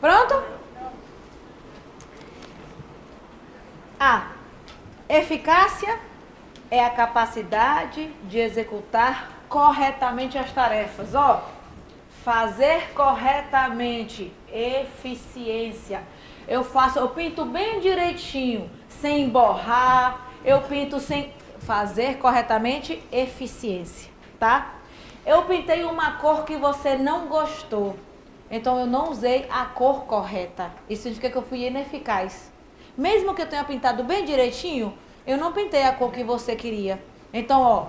Pronto? A. Eficácia é a capacidade de executar corretamente as tarefas. Ó, fazer corretamente, eficiência. Eu pinto bem direitinho, sem borrar, eu pinto sem fazer corretamente, eficiência, tá? Eu pintei uma cor que você não gostou, então eu não usei a cor correta. Isso significa que eu fui ineficaz. Mesmo que eu tenha pintado bem direitinho, eu não pintei a cor que você queria. Então, ó,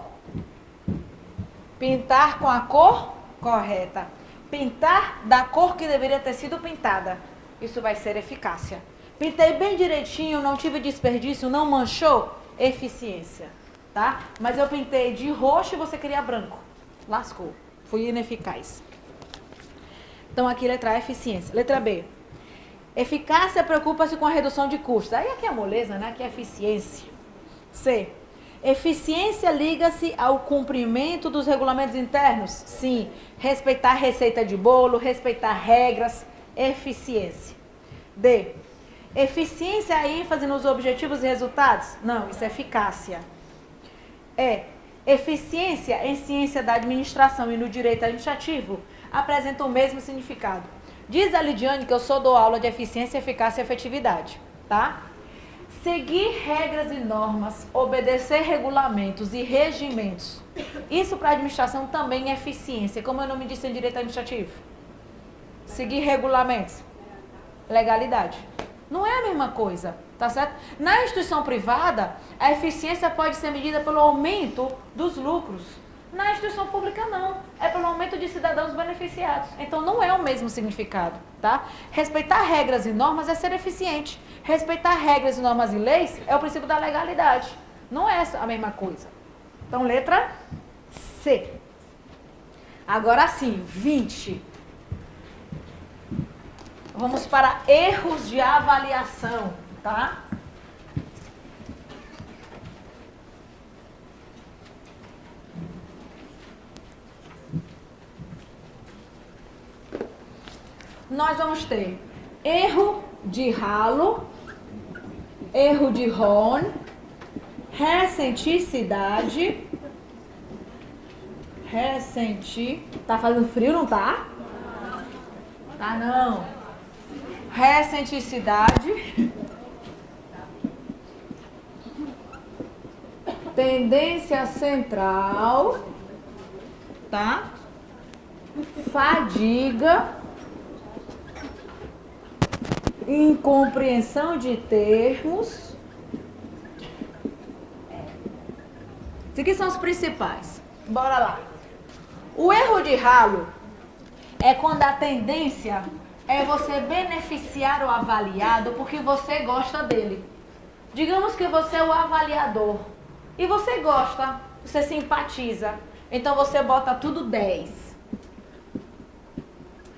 pintar com a cor correta. Pintar da cor que deveria ter sido pintada. Isso vai ser eficácia. Pintei bem direitinho, não tive desperdício, não manchou, eficiência, tá? Mas eu pintei de roxo e você queria branco. Lascou. Fui ineficaz. Então, aqui, letra A, eficiência. Letra B. Eficácia preocupa-se com a redução de custos. Aí aqui é moleza, né? Aqui é eficiência. C. Eficiência liga-se ao cumprimento dos regulamentos internos? Sim. Respeitar receita de bolo, respeitar regras, eficiência. D. Eficiência é ênfase nos objetivos e resultados? Não, isso é eficácia. E. Eficiência em ciência da administração e no direito administrativo apresenta o mesmo significado. Diz a Lidiane que eu dou aula de eficiência, eficácia e efetividade, tá? Seguir regras e normas, obedecer regulamentos e regimentos. Isso para a administração também é eficiência. Como eu não me disse em direito administrativo? Seguir regulamentos. Legalidade. Não é a mesma coisa, tá certo? Na instituição privada, a eficiência pode ser medida pelo aumento dos lucros. Na instituição pública, não. É pelo aumento de cidadãos beneficiados. Então, não é o mesmo significado, tá? Respeitar regras e normas é ser eficiente. Respeitar regras e normas e leis é o princípio da legalidade. Não é a mesma coisa. Então, letra C. Agora sim, 20. Vamos para erros de avaliação, tá? Nós vamos ter erro de ralo, erro de Horn, ressenticidade, tá fazendo frio, não tá? Tá não. Ressenticidade, tendência central, tá? Fadiga, incompreensão de termos. Esses aqui são os principais. Bora lá. O erro de ralo é quando a tendência é você beneficiar o avaliado porque você gosta dele. Digamos que você é o avaliador e você gosta, você simpatiza. Então você bota tudo 10.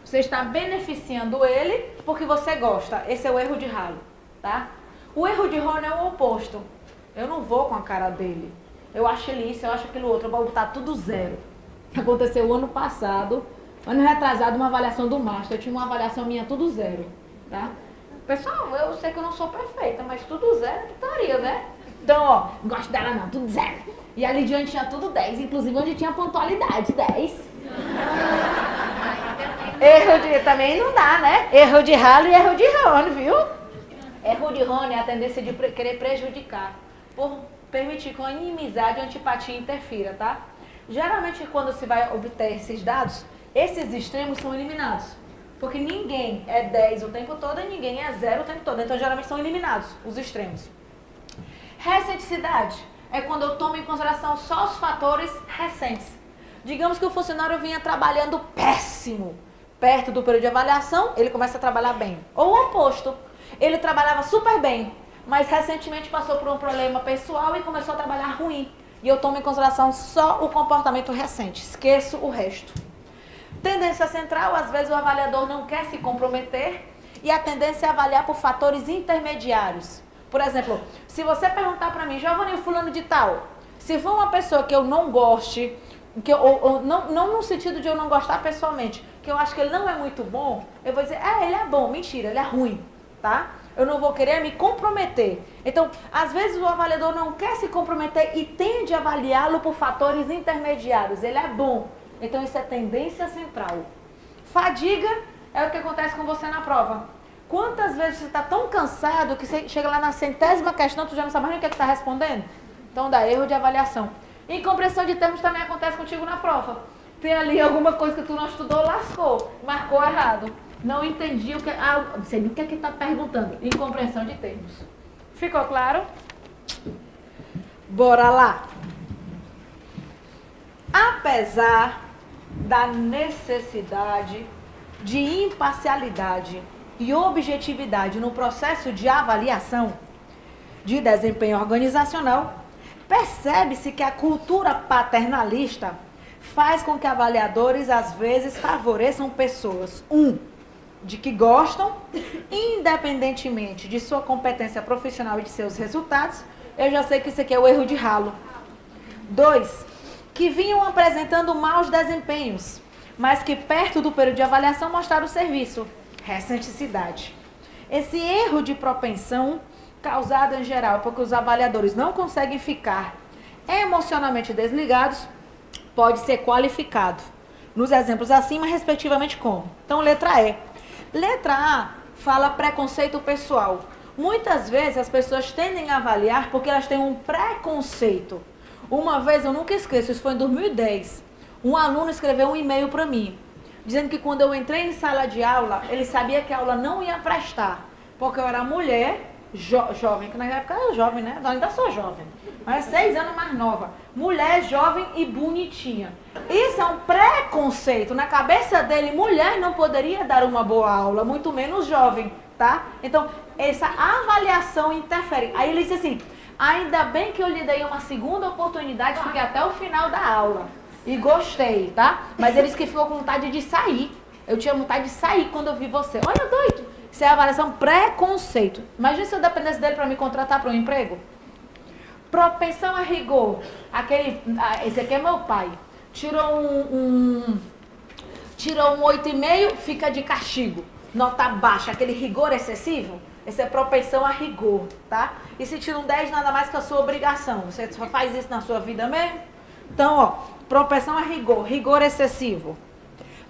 Você está beneficiando ele porque você gosta. Esse é o erro de ralo, tá? O erro de Horn é o oposto. Eu não vou com a cara dele. Eu acho ele isso, eu acho aquilo outro. Eu vou botar tudo 0. Aconteceu o ano passado, ano retrasado, uma avaliação do Master. Eu tinha uma avaliação minha tudo 0, tá? Pessoal, eu sei que eu não sou perfeita, mas tudo 0 estaria, né? Então, ó, não gosto dela não, tudo 0. E a Lidiane tinha tudo 10, inclusive onde tinha pontualidade, 10. Erro de... também não dá, né? Erro de ralo e erro de Horn, viu? Erro de Horn é a tendência de querer prejudicar, por permitir que a inimizade e a antipatia interfira, tá? Geralmente, quando se vai obter esses dados, esses extremos são eliminados. Porque ninguém é 10 o tempo todo e ninguém é 0 o tempo todo. Então, geralmente são eliminados os extremos. Recenticidade é quando eu tomo em consideração só os fatores recentes. Digamos que o funcionário vinha trabalhando péssimo. Perto do período de avaliação, ele começa a trabalhar bem. Ou o oposto. Ele trabalhava super bem, mas recentemente passou por um problema pessoal e começou a trabalhar ruim. E eu tomo em consideração só o comportamento recente. Esqueço o resto. Tendência central, às vezes o avaliador não quer se comprometer e a tendência é avaliar por fatores intermediários. Por exemplo, se você perguntar para mim, Giovanni, fulano de tal, se for uma pessoa que eu não goste, Não no sentido de eu não gostar pessoalmente, que eu acho que ele não é muito bom, eu vou dizer, ele é bom, mentira, ele é ruim, tá? Eu não vou querer me comprometer. Então, às vezes o avaliador não quer se comprometer e tende a avaliá-lo por fatores intermediários. Ele é bom. Então, isso é tendência central. Fadiga é o que acontece com você na prova. Quantas vezes você está tão cansado que você chega lá na 100ª questão, tu já não sabe mais nem o que está respondendo? Então, dá erro de avaliação. Incompreensão de termos também acontece contigo na prova. Tem ali alguma coisa que tu não estudou, lascou, marcou errado. Não entendi o que... não sei nem o que é que está perguntando. Incompreensão de termos. Ficou claro? Bora lá. Apesar da necessidade de imparcialidade e objetividade no processo de avaliação de desempenho organizacional, percebe-se que a cultura paternalista faz com que avaliadores às vezes favoreçam pessoas, de que gostam, independentemente de sua competência profissional e de seus resultados. Eu já sei que isso aqui é o erro de ralo. 2, que vinham apresentando maus desempenhos, mas que perto do período de avaliação mostraram o serviço. Recenticidade. Esse erro de propensão, causado em geral porque os avaliadores não conseguem ficar emocionalmente desligados, pode ser qualificado nos exemplos acima, respectivamente, como? Então, letra E. Letra A fala preconceito pessoal. Muitas vezes as pessoas tendem a avaliar porque elas têm um preconceito. Uma vez, eu nunca esqueço, isso foi em 2010, um aluno escreveu um e-mail para mim, dizendo que quando eu entrei em sala de aula, ele sabia que a aula não ia prestar, porque eu era mulher, jovem, que na época eu era jovem, né? Eu ainda sou jovem, mas 6 anos mais nova. Mulher, jovem e bonitinha. Isso é um preconceito. Na cabeça dele, mulher não poderia dar uma boa aula, muito menos jovem, tá? Então, essa avaliação interfere. Aí ele disse assim, ainda bem que eu lhe dei uma segunda oportunidade, fiquei até o final da aula. E gostei, tá? Mas ele disse que ficou com vontade de sair. Eu tinha vontade de sair quando eu vi você. Olha, doido. Isso é avaliação preconceito. Imagina se eu dependesse dele para me contratar para um emprego. Propensão a rigor. Esse aqui é meu pai. Tirou um 8,5, fica de castigo. Nota baixa, aquele rigor excessivo. Essa é propensão a rigor, tá? E se tira um 10, nada mais que a sua obrigação. Você só faz isso na sua vida mesmo? Então, ó, propensão a rigor, rigor excessivo.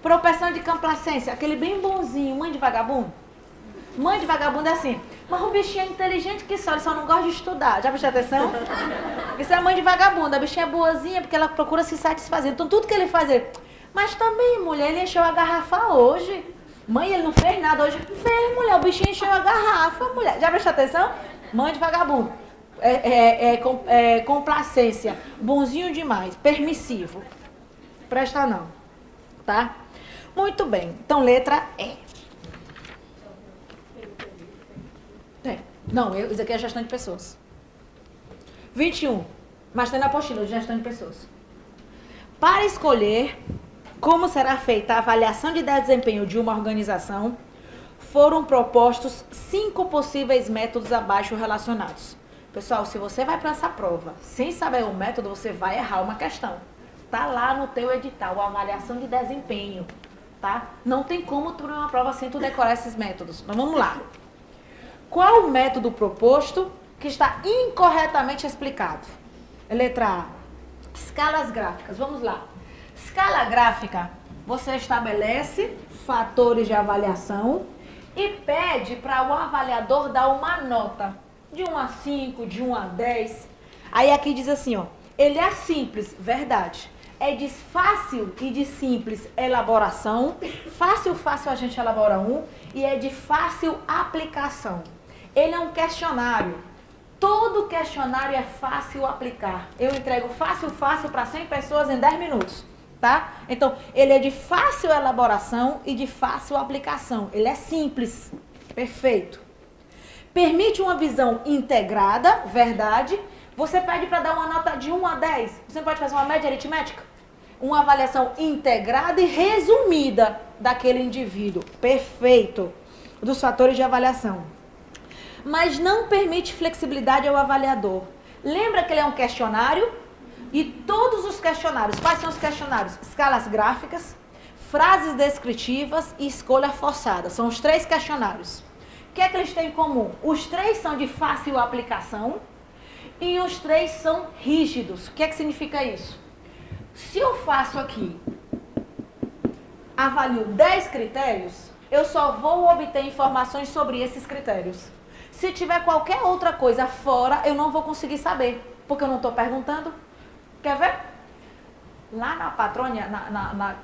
Propensão de complacência, aquele bem bonzinho, mãe de vagabundo. Mãe de vagabundo é assim, mas o bichinho é inteligente que só, ele só não gosta de estudar. Já prestou atenção? Isso é mãe de vagabundo, a bichinha é boazinha porque ela procura se satisfazer. Então tudo que ele faz é, mas também, mulher, ele encheu a garrafa hoje. Mãe, ele não fez nada hoje. Fez, mulher, o bichinho encheu a garrafa, mulher. Já prestou atenção? Mãe de vagabundo. Complacência, bonzinho demais, permissivo. Presta não, tá? Muito bem, então letra E. Não, isso aqui é gestão de pessoas. 21, mas tem na apostila de gestão de pessoas. Para escolher como será feita a avaliação de desempenho de uma organização, foram propostos 5 possíveis métodos abaixo relacionados. Pessoal, se você vai para essa prova sem saber o método, você vai errar uma questão. Tá lá no teu edital, a avaliação de desempenho, tá? Não tem como tu ir uma prova sem tu decorar esses métodos. Então vamos lá. Qual o método proposto que está incorretamente explicado? Letra A. Escalas gráficas. Vamos lá. Escala gráfica, você estabelece fatores de avaliação e pede para o avaliador dar uma nota. De 1 a 5, de 1 a 10. Aí aqui diz assim, ó. Ele é simples, verdade. É de fácil e de simples elaboração. Fácil a gente elabora e é de fácil aplicação. Ele é um questionário. Todo questionário é fácil aplicar. Eu entrego fácil para 100 pessoas em 10 minutos, tá? Então, ele é de fácil elaboração e de fácil aplicação. Ele é simples. Perfeito. Permite uma visão integrada, verdade. Você pede para dar uma nota de 1 a 10. Você não pode fazer uma média aritmética? Uma avaliação integrada e resumida daquele indivíduo. Perfeito. Dos fatores de avaliação. Mas não permite flexibilidade ao avaliador. Lembra que ele é um questionário? E todos os questionários, quais são os questionários? Escalas gráficas, frases descritivas e escolha forçada. São os 3 questionários. O que é que eles têm em comum? Os 3 são de fácil aplicação e os 3 são rígidos. O que é que significa isso? Se eu faço aqui, avalio 10 critérios, eu só vou obter informações sobre esses critérios. Se tiver qualquer outra coisa fora, eu não vou conseguir saber, porque eu não estou perguntando. Quer ver? Lá na Patrônia,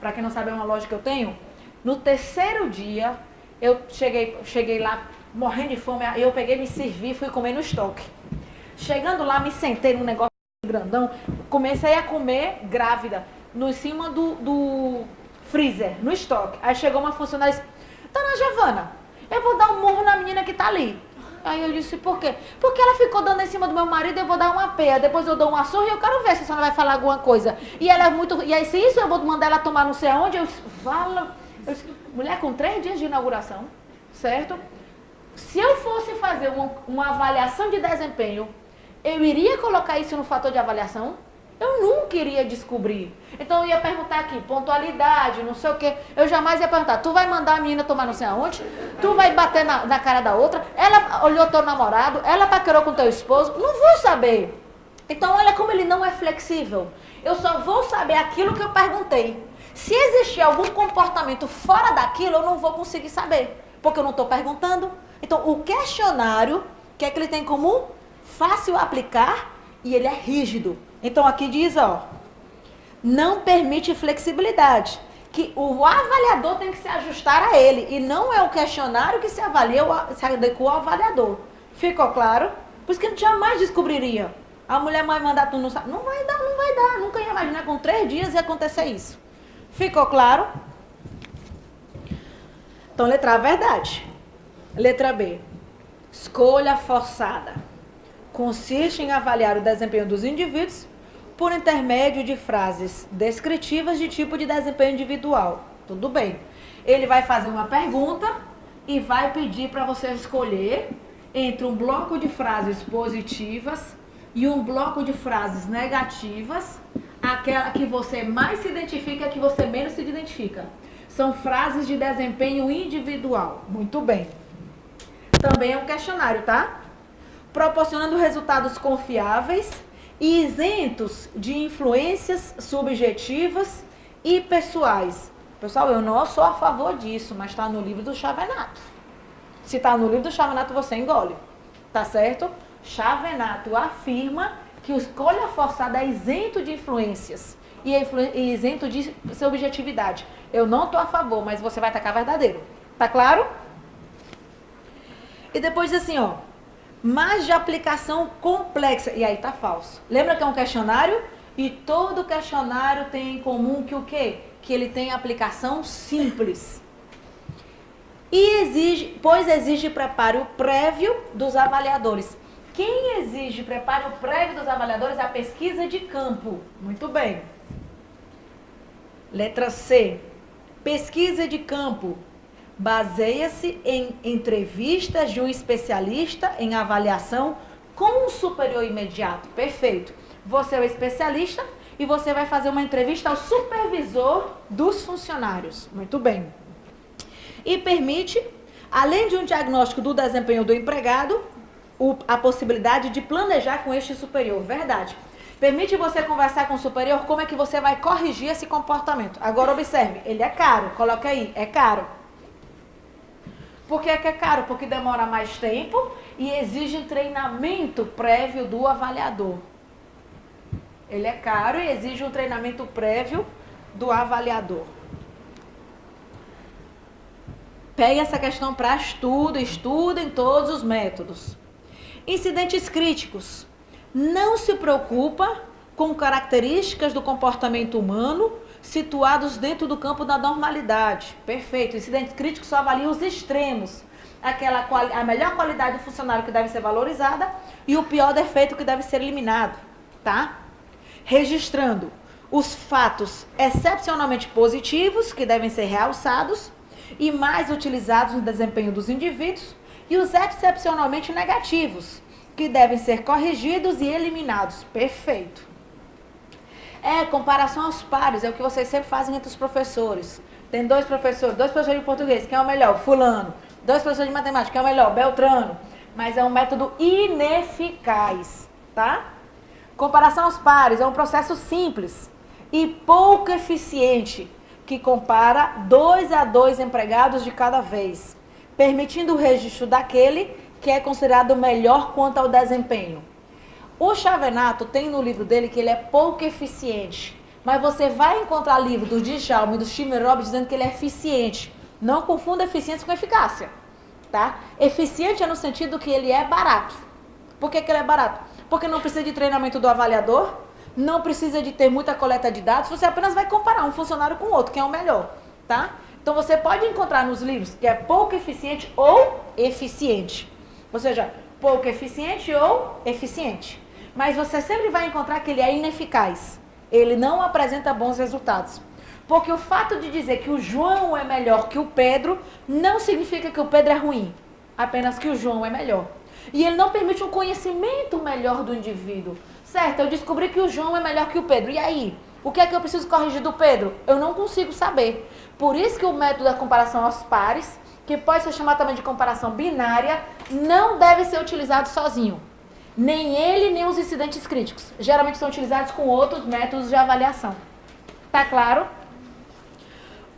para quem não sabe, é uma loja que eu tenho, no 3º dia, eu cheguei lá morrendo de fome, aí eu peguei, me servi, fui comer no estoque. Chegando lá, me sentei num negócio grandão, comecei a comer grávida, no cima do freezer, no estoque. Aí chegou uma funcionária e disse, Dona Giovana, eu vou dar um murro na menina que tá ali. Aí eu disse, por quê? Porque ela ficou dando em cima do meu marido, eu vou dar uma peia, depois eu dou uma surra e eu quero ver se a senhora vai falar alguma coisa. E ela é muito... E aí, se isso eu vou mandar ela tomar não sei aonde, eu disse, mulher com 3 dias de inauguração, certo? Se eu fosse fazer uma avaliação de desempenho, eu iria colocar isso no fator de avaliação? Eu nunca iria descobrir. Então eu ia perguntar aqui, pontualidade, não sei o quê. Eu jamais ia perguntar, tu vai mandar a menina tomar não sei aonde? Tu vai bater na cara da outra? Ela olhou teu namorado? Ela paquerou com teu esposo? Não vou saber. Então olha como ele não é flexível. Eu só vou saber aquilo que eu perguntei. Se existir algum comportamento fora daquilo, eu não vou conseguir saber. Porque eu não estou perguntando. Então o questionário, o que é que ele tem em comum? Fácil aplicar e ele é rígido. Então aqui diz, ó, não permite flexibilidade, que o avaliador tem que se ajustar a ele, e não é o questionário que se adequa ao avaliador. Ficou claro? Por isso que a gente jamais descobriria. A mulher vai mandar tu não sabe. Não vai dar. Nunca ia imaginar com 3 dias ia acontecer isso. Ficou claro? Então, letra A, verdade. Letra B, escolha forçada. Consiste em avaliar o desempenho dos indivíduos por intermédio de frases descritivas de tipo de desempenho individual. Tudo bem. Ele vai fazer uma pergunta e vai pedir para você escolher entre um bloco de frases positivas e um bloco de frases negativas, aquela que você mais se identifica e a que você menos se identifica. São frases de desempenho individual. Muito bem. Também é um questionário, tá? Proporcionando resultados confiáveis e isentos de influências subjetivas e pessoais. Pessoal, eu não sou a favor disso, mas está no livro do Chavenato. Se está no livro do Chavenato, você engole. Tá certo? Chavenato afirma que o escolha forçada é isento de influências e isento de subjetividade. Eu não estou a favor, mas você vai tacar verdadeiro. Tá claro? E depois diz assim, ó, mas de aplicação complexa. E aí tá falso. Lembra que é um questionário? E todo questionário tem em comum que o quê? Que ele tem aplicação simples. E exige preparo prévio dos avaliadores. Quem exige preparo prévio dos avaliadores é a pesquisa de campo. Muito bem. Letra C. Pesquisa de campo. Baseia-se em entrevistas de um especialista em avaliação com um superior imediato. Perfeito. Você é o especialista e você vai fazer uma entrevista ao supervisor dos funcionários. Muito bem. E permite, além de um diagnóstico do desempenho do empregado, a possibilidade de planejar com este superior. Verdade. Permite você conversar com o superior como é que você vai corrigir esse comportamento. Agora observe, ele é caro. Coloca aí, é caro. Por que é caro? Porque demora mais tempo e exige treinamento prévio do avaliador. Ele é caro e exige um treinamento prévio do avaliador. Pegue essa questão para estudem todos os métodos. Incidentes críticos. Não se preocupa com características do comportamento humano situados dentro do campo da normalidade. Perfeito. Incidentes críticos só avalia os extremos. A melhor qualidade do funcionário que deve ser valorizada e o pior defeito que deve ser eliminado. Tá? Registrando os fatos excepcionalmente positivos que devem ser realçados e mais utilizados no desempenho dos indivíduos e os excepcionalmente negativos que devem ser corrigidos e eliminados. Perfeito. Comparação aos pares, é o que vocês sempre fazem entre os professores. Tem dois professores de português, quem é o melhor? Fulano. Dois professores de matemática, quem é o melhor? Beltrano. Mas é um método ineficaz, tá? Comparação aos pares é um processo simples e pouco eficiente, que compara 2 a 2 empregados de cada vez, permitindo o registro daquele que é considerado melhor quanto ao desempenho. O Chavenato tem no livro dele que ele é pouco eficiente, mas você vai encontrar livro do Djalma e do Chimerob dizendo que ele é eficiente. Não confunda eficiência com eficácia, tá? Eficiente é no sentido que ele é barato. Por que ele é barato? Porque não precisa de treinamento do avaliador, não precisa de ter muita coleta de dados, você apenas vai comparar um funcionário com o outro, quem é o melhor, tá? Então você pode encontrar nos livros que é pouco eficiente ou eficiente. Ou seja, pouco eficiente ou eficiente. Mas você sempre vai encontrar que ele é ineficaz. Ele não apresenta bons resultados. Porque o fato de dizer que o João é melhor que o Pedro não significa que o Pedro é ruim. Apenas que o João é melhor. E ele não permite um conhecimento melhor do indivíduo. Certo, eu descobri que o João é melhor que o Pedro. E aí? O que é que eu preciso corrigir do Pedro? Eu não consigo saber. Por isso que o método da comparação aos pares, que pode ser chamado também de comparação binária, não deve ser utilizado sozinho. Nem ele, nem os incidentes críticos. Geralmente são utilizados com outros métodos de avaliação. Tá claro?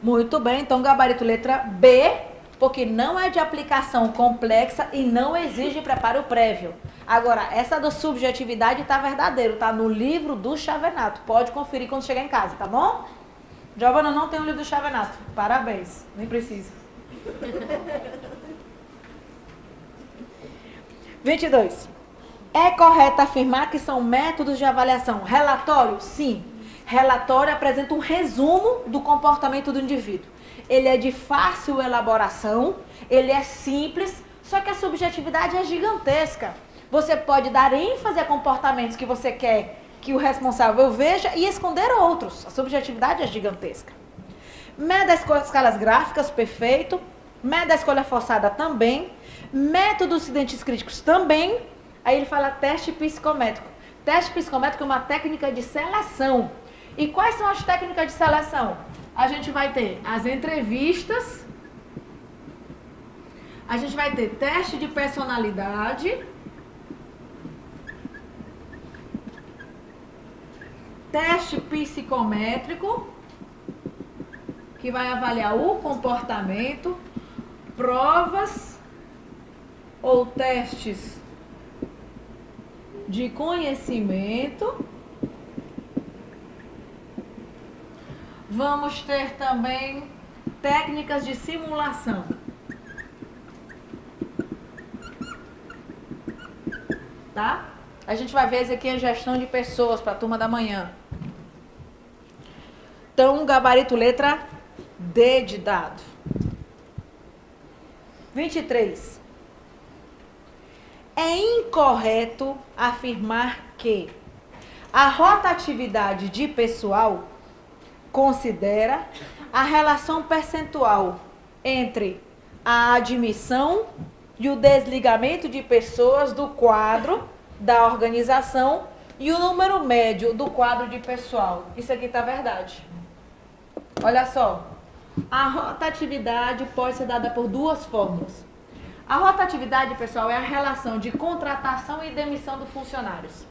Muito bem, então gabarito letra B, porque não é de aplicação complexa e não exige preparo prévio. Agora, essa da subjetividade tá verdadeiro, tá no livro do Chavenato. Pode conferir quando chegar em casa, tá bom? Giovana não tem o livro do Chavenato. Parabéns, nem precisa. 22. É correto afirmar que são métodos de avaliação. Relatório? Sim. Relatório apresenta um resumo do comportamento do indivíduo. Ele é de fácil elaboração, ele é simples, só que a subjetividade é gigantesca. Você pode dar ênfase a comportamentos que você quer que o responsável veja e esconder outros. A subjetividade é gigantesca. Média escalas gráficas, perfeito. Média escolha forçada também. Métodos incidentes críticos também. Aí ele fala teste psicométrico. Teste psicométrico é uma técnica de seleção. E quais são as técnicas de seleção? A gente vai ter as entrevistas, a gente vai ter teste de personalidade, teste psicométrico, que vai avaliar o comportamento, provas ou testes de conhecimento. Vamos ter também técnicas de simulação. Tá? A gente vai ver esse aqui em gestão de pessoas para a turma da manhã. Então, gabarito letra D de dado. 23. É incorreto afirmar que a rotatividade de pessoal considera a relação percentual entre a admissão e o desligamento de pessoas do quadro da organização e o número médio do quadro de pessoal. Isso aqui está verdade. Olha só, a rotatividade pode ser dada por duas fórmulas. A rotatividade, pessoal, é a relação de contratação e demissão dos funcionários.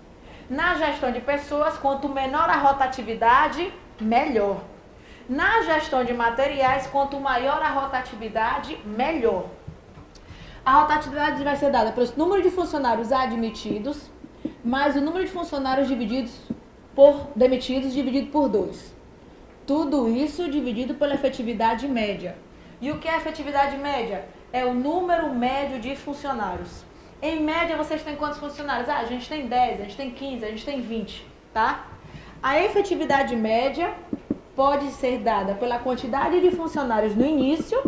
Na gestão de pessoas, quanto menor a rotatividade, melhor. Na gestão de materiais, quanto maior a rotatividade, melhor. A rotatividade vai ser dada pelo número de funcionários admitidos, mais o número de funcionários demitidos dividido por 2. Tudo isso dividido pela efetividade média. E o que é a efetividade média? É o número médio de funcionários. Em média, vocês têm quantos funcionários? A gente tem 10, a gente tem 15, a gente tem 20, tá? A efetividade média pode ser dada pela quantidade de funcionários no início,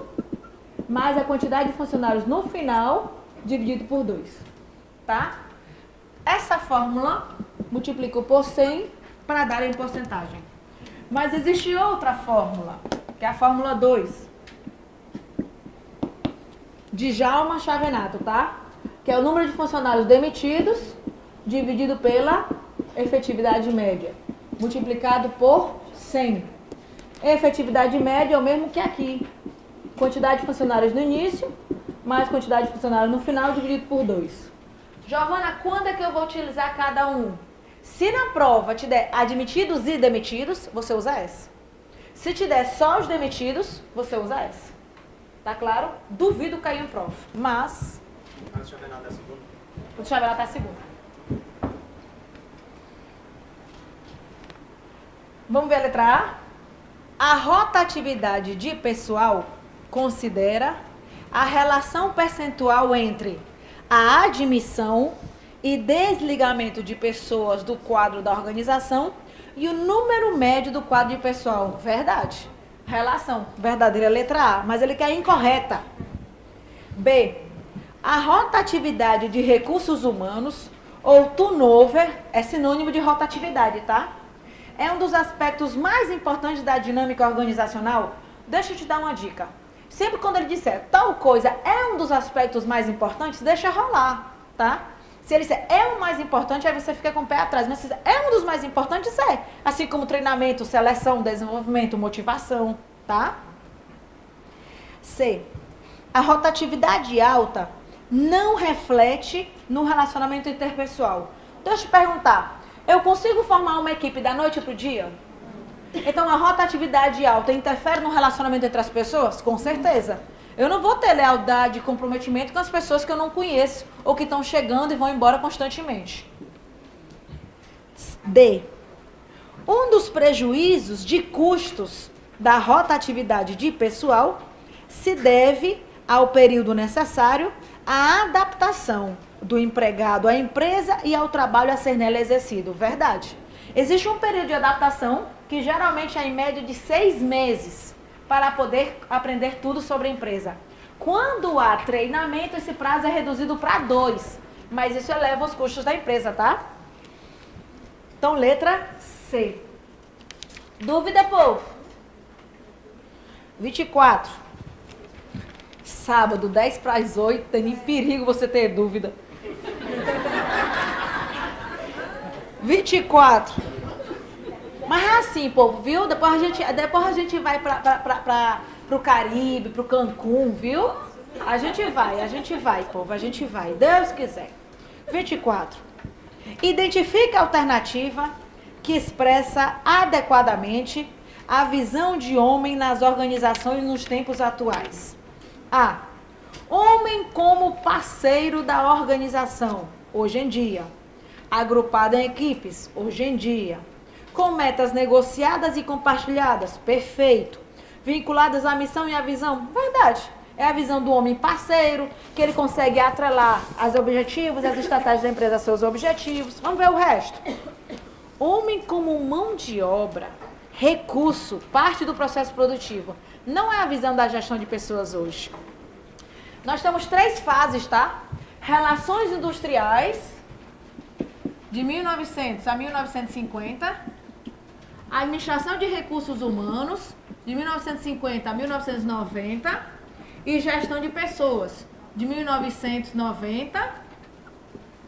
mais a quantidade de funcionários no final, dividido por 2, tá? Essa fórmula multiplico por 100 para dar em porcentagem. Mas existe outra fórmula, que é a fórmula 2. Djalma Chavenato, tá? Que é o número de funcionários demitidos dividido pela efetividade média. multiplicado por 100. Efetividade média é o mesmo que aqui. Quantidade de funcionários no início, mais quantidade de funcionários no final, dividido por 2. Giovana, quando é que eu vou utilizar cada um? Se na prova te der admitidos e demitidos, você usa essa. Se te der só os demitidos, você usa essa. Tá claro? Duvido cair em prova. Mas... Vou deixar ver até a segunda. Vou deixar ver até a segunda. Vamos ver a letra A? A rotatividade de pessoal considera a relação percentual entre a admissão e desligamento de pessoas do quadro da organização e o número médio do quadro de pessoal. Verdade. Relação. Verdadeira letra A, mas ele quer incorreta. B. A rotatividade de recursos humanos, ou turnover, é sinônimo de rotatividade, tá? É um dos aspectos mais importantes da dinâmica organizacional. Deixa eu te dar uma dica. Sempre quando ele disser tal coisa é um dos aspectos mais importantes, deixa rolar, tá? Se ele disser é o mais importante, aí você fica com o pé atrás. Mas se é um dos mais importantes, é. Assim como treinamento, seleção, desenvolvimento, motivação, tá? C. A rotatividade alta não reflete no relacionamento interpessoal. Deixa eu te perguntar. Eu consigo formar uma equipe da noite para o dia? Então, a rotatividade alta interfere no relacionamento entre as pessoas? Com certeza. Eu não vou ter lealdade e comprometimento com as pessoas que eu não conheço ou que estão chegando e vão embora constantemente. D. Um dos prejuízos de custos da rotatividade de pessoal se deve ao período necessário à adaptação do empregado à empresa e ao trabalho a ser nela exercido. Verdade. Existe um período de adaptação que geralmente é em média de 6 meses para poder aprender tudo sobre a empresa. Quando há treinamento, esse prazo é reduzido para 2, mas isso eleva os custos da empresa, tá? Então, letra C. Dúvida, povo? 24. Sábado, 10 para as 8, tem nem perigo você ter dúvida. 24. Mas é assim, povo, viu? Depois a gente vai pro Caribe, pro Cancún, viu? A gente vai, povo, a gente vai. Deus quiser. 24. Identifica a alternativa que expressa adequadamente a visão de homem nas organizações nos tempos atuais. A. Homem como parceiro da organização, hoje em dia. Agrupado em equipes, hoje em dia. Com metas negociadas e compartilhadas, perfeito. Vinculadas à missão e à visão, verdade. É a visão do homem parceiro, que ele consegue atrelar os objetivos e as estratégias da empresa aos seus objetivos. Vamos ver o resto. Homem como mão de obra, recurso, parte do processo produtivo. Não é a visão da gestão de pessoas hoje. Nós temos 3 fases, tá? Relações industriais, de 1900 a 1950. Administração de recursos humanos, de 1950 a 1990. E gestão de pessoas, de 1990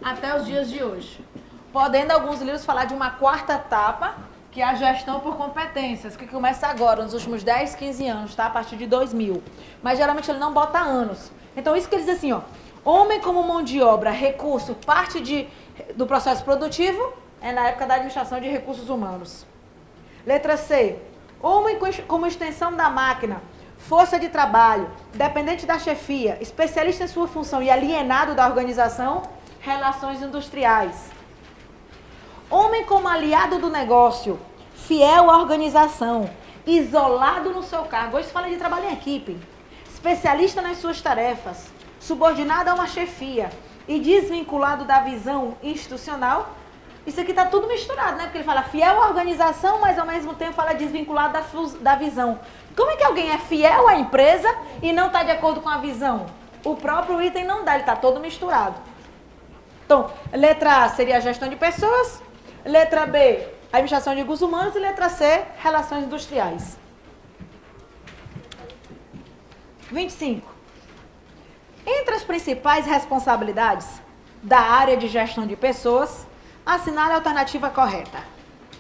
até os dias de hoje. Podendo alguns livros falar de uma 4ª etapa, que é a gestão por competências, que começa agora, nos últimos 10, 15 anos, tá? A partir de 2000. Mas geralmente ele não bota anos. Então isso que ele diz assim, ó. Homem como mão de obra, recurso, parte do processo produtivo, é na época da administração de recursos humanos. Letra C. Homem como extensão da máquina, força de trabalho, dependente da chefia, especialista em sua função e alienado da organização, relações industriais. Homem como aliado do negócio, fiel à organização, isolado no seu cargo. Hoje se fala de trabalho em equipe. Especialista nas suas tarefas, subordinado a uma chefia e desvinculado da visão institucional. Isso aqui está tudo misturado, né? Porque ele fala fiel à organização, mas ao mesmo tempo fala desvinculado da visão. Como é que alguém é fiel à empresa e não está de acordo com a visão? O próprio item não dá, ele está todo misturado. Então, letra A seria a gestão de pessoas, letra B, administração de recursos humanos e letra C, relações industriais. 25. Entre as principais responsabilidades da área de gestão de pessoas, assinale a alternativa correta.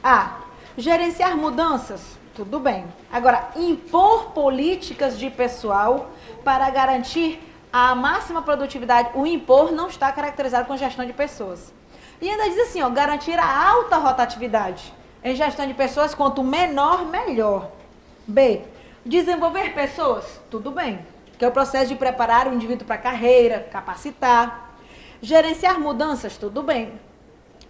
A. Gerenciar mudanças, tudo bem. Agora, impor políticas de pessoal para garantir a máxima produtividade, o impor não está caracterizado com gestão de pessoas. E ainda diz assim, ó, garantir a alta rotatividade. Em gestão de pessoas, quanto menor, melhor. B, desenvolver pessoas, tudo bem. Que é o processo de preparar o indivíduo para a carreira, capacitar. Gerenciar mudanças, tudo bem.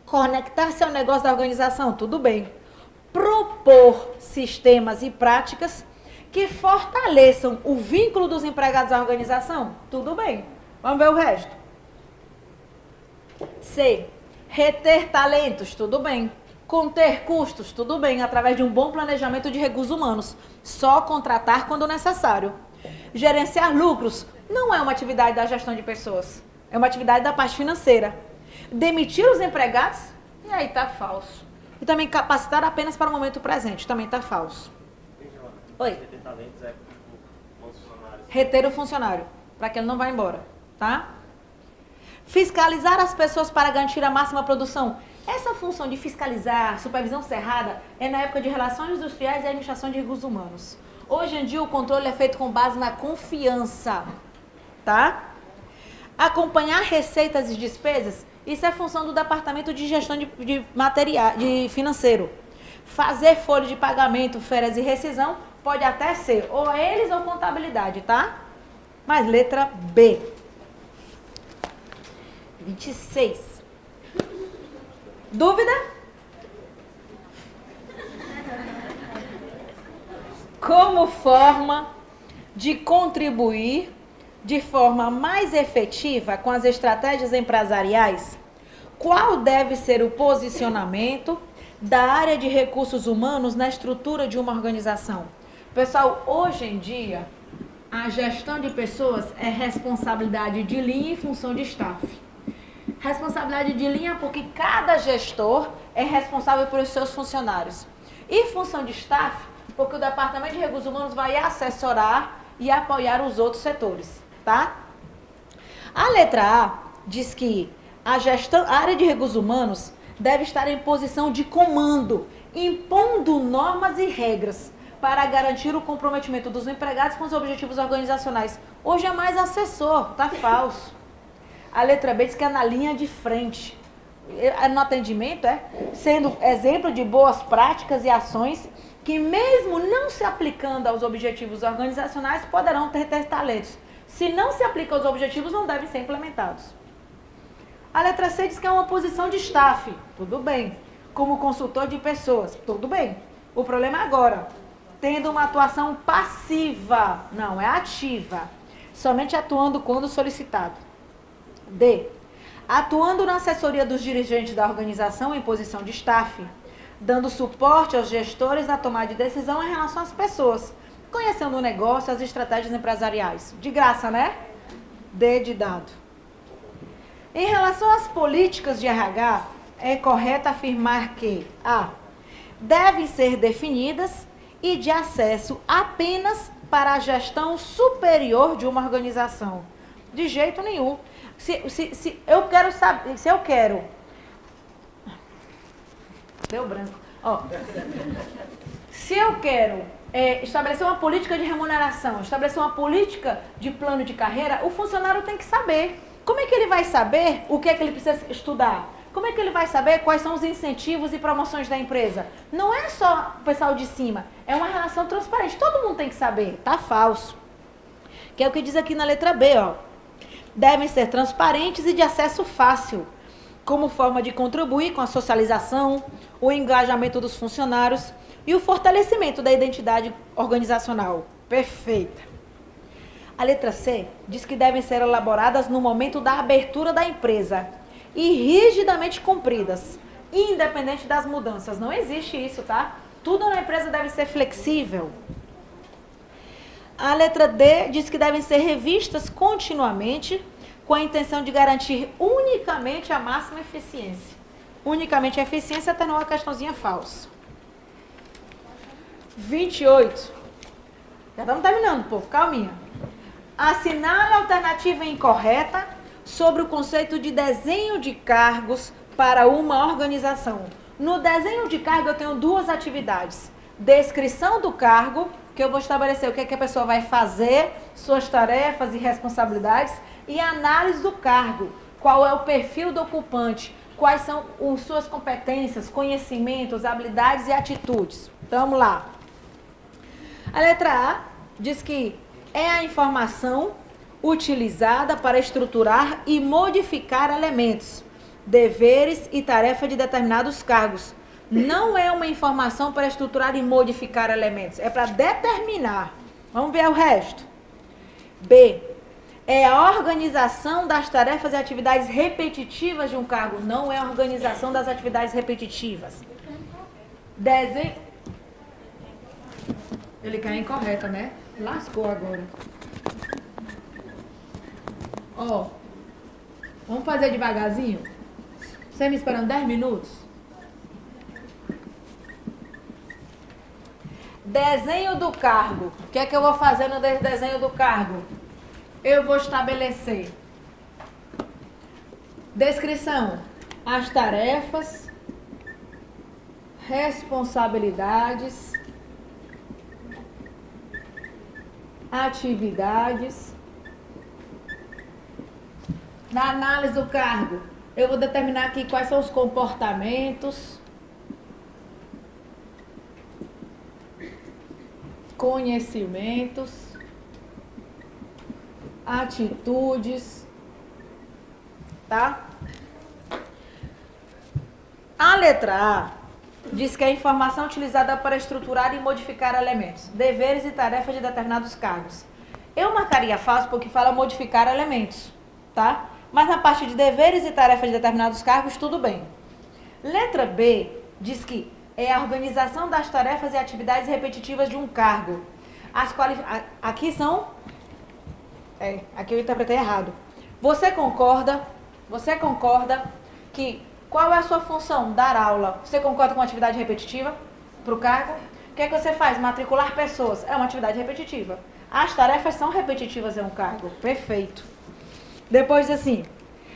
Conectar-se ao negócio da organização, tudo bem. Propor sistemas e práticas que fortaleçam o vínculo dos empregados à organização, tudo bem. Vamos ver o resto. C. Reter talentos, tudo bem. Conter custos, tudo bem, através de um bom planejamento de recursos humanos. Só contratar quando necessário. Gerenciar lucros não é uma atividade da gestão de pessoas. É uma atividade da parte financeira. Demitir os empregados, e aí tá falso. E também capacitar apenas para o momento presente, também tá falso. Oi. Reter talentos é com os funcionários. Reter o funcionário, para que ele não vá embora, tá? Fiscalizar as pessoas para garantir a máxima produção. Essa função de fiscalizar, supervisão cerrada, é na época de relações industriais e administração de recursos humanos. Hoje em dia o controle é feito com base na confiança, tá? Acompanhar receitas e despesas, isso é função do departamento de gestão de material, de financeiro. Fazer folha de pagamento, férias e rescisão, pode até ser ou eles ou contabilidade, tá? Mas letra B. 26. Dúvida? Como forma de contribuir de forma mais efetiva com as estratégias empresariais, qual deve ser o posicionamento da área de recursos humanos na estrutura de uma organização? Pessoal, hoje em dia, a gestão de pessoas é responsabilidade de linha e função de staff. Responsabilidade de linha porque cada gestor é responsável pelos seus funcionários. E função de staff porque o Departamento de Recursos Humanos vai assessorar e apoiar os outros setores, tá? A letra A diz que a área de recursos humanos deve estar em posição de comando, impondo normas e regras para garantir o comprometimento dos empregados com os objetivos organizacionais. Hoje é mais assessor, tá falso. A letra B diz que é na linha de frente. No atendimento, sendo exemplo de boas práticas e ações que mesmo não se aplicando aos objetivos organizacionais, poderão ter talentos. Se não se aplica aos objetivos, não devem ser implementados. A letra C diz que é uma posição de staff, tudo bem. Como consultor de pessoas, tudo bem. O problema é agora, tendo uma atuação passiva, não, é ativa. Somente atuando quando solicitado. D. Atuando na assessoria dos dirigentes da organização em posição de staff, dando suporte aos gestores na tomada de decisão em relação às pessoas, conhecendo o negócio, as estratégias empresariais. De graça, né? D de dado. Em relação às políticas de RH, é correto afirmar que A. Devem ser definidas e de acesso apenas para a gestão superior de uma organização. De jeito nenhum. Se eu quero saber, se eu quero... Deu branco. Ó, se eu quero estabelecer uma política de remuneração, estabelecer uma política de plano de carreira, o funcionário tem que saber. Como é que ele vai saber o que é que ele precisa estudar? Como é que ele vai saber quais são os incentivos e promoções da empresa? Não é só o pessoal de cima, é uma relação transparente. Todo mundo tem que saber. Tá falso. Que é o que diz aqui na letra B, ó. Devem ser transparentes e de acesso fácil, como forma de contribuir com a socialização, o engajamento dos funcionários e o fortalecimento da identidade organizacional. Perfeita. A letra C diz que devem ser elaboradas no momento da abertura da empresa e rigidamente cumpridas, independente das mudanças. Não existe isso, tá? Tudo na empresa deve ser flexível. A letra D diz que devem ser revistas continuamente com a intenção de garantir unicamente a máxima eficiência. Unicamente a eficiência até numa questãozinha falsa. 28. Já estamos terminando, povo. Calminha. Assinale a alternativa incorreta sobre o conceito de desenho de cargos para uma organização. No desenho de cargo, eu tenho duas atividades. Descrição do cargo, que eu vou estabelecer o que é que a pessoa vai fazer, suas tarefas e responsabilidades, e análise do cargo, qual é o perfil do ocupante, quais são as suas competências, conhecimentos, habilidades e atitudes. Então, vamos lá. A letra A diz que é a informação utilizada para estruturar e modificar elementos, deveres e tarefas de determinados cargos. Não é uma informação para estruturar e modificar elementos, é para determinar. Vamos ver o resto. B. É a organização das tarefas e atividades repetitivas de um cargo. Não é a organização das atividades repetitivas. Desenho. Ele caiu incorreta, né? Lascou agora. Ó. Vamos fazer devagarzinho? Você me esperando 10 minutos? Desenho do cargo. O que é que eu vou fazer no desenho do cargo? Eu vou estabelecer descrição, as tarefas, responsabilidades, atividades. Na análise do cargo, eu vou determinar aqui quais são os comportamentos, conhecimentos, atitudes, tá? A letra A diz que é a informação utilizada para estruturar e modificar elementos, deveres e tarefas de determinados cargos. Eu marcaria falso porque fala modificar elementos, tá? Mas na parte de deveres e tarefas de determinados cargos, tudo bem. Letra B diz que é a organização das tarefas e atividades repetitivas de um cargo. Aqui são... aqui eu interpretei errado. Você concorda que qual é a sua função? Dar aula. Você concorda com uma atividade repetitiva para o cargo? O que é que você faz? Matricular pessoas. É uma atividade repetitiva. As tarefas são repetitivas em um cargo. Perfeito. Depois, assim,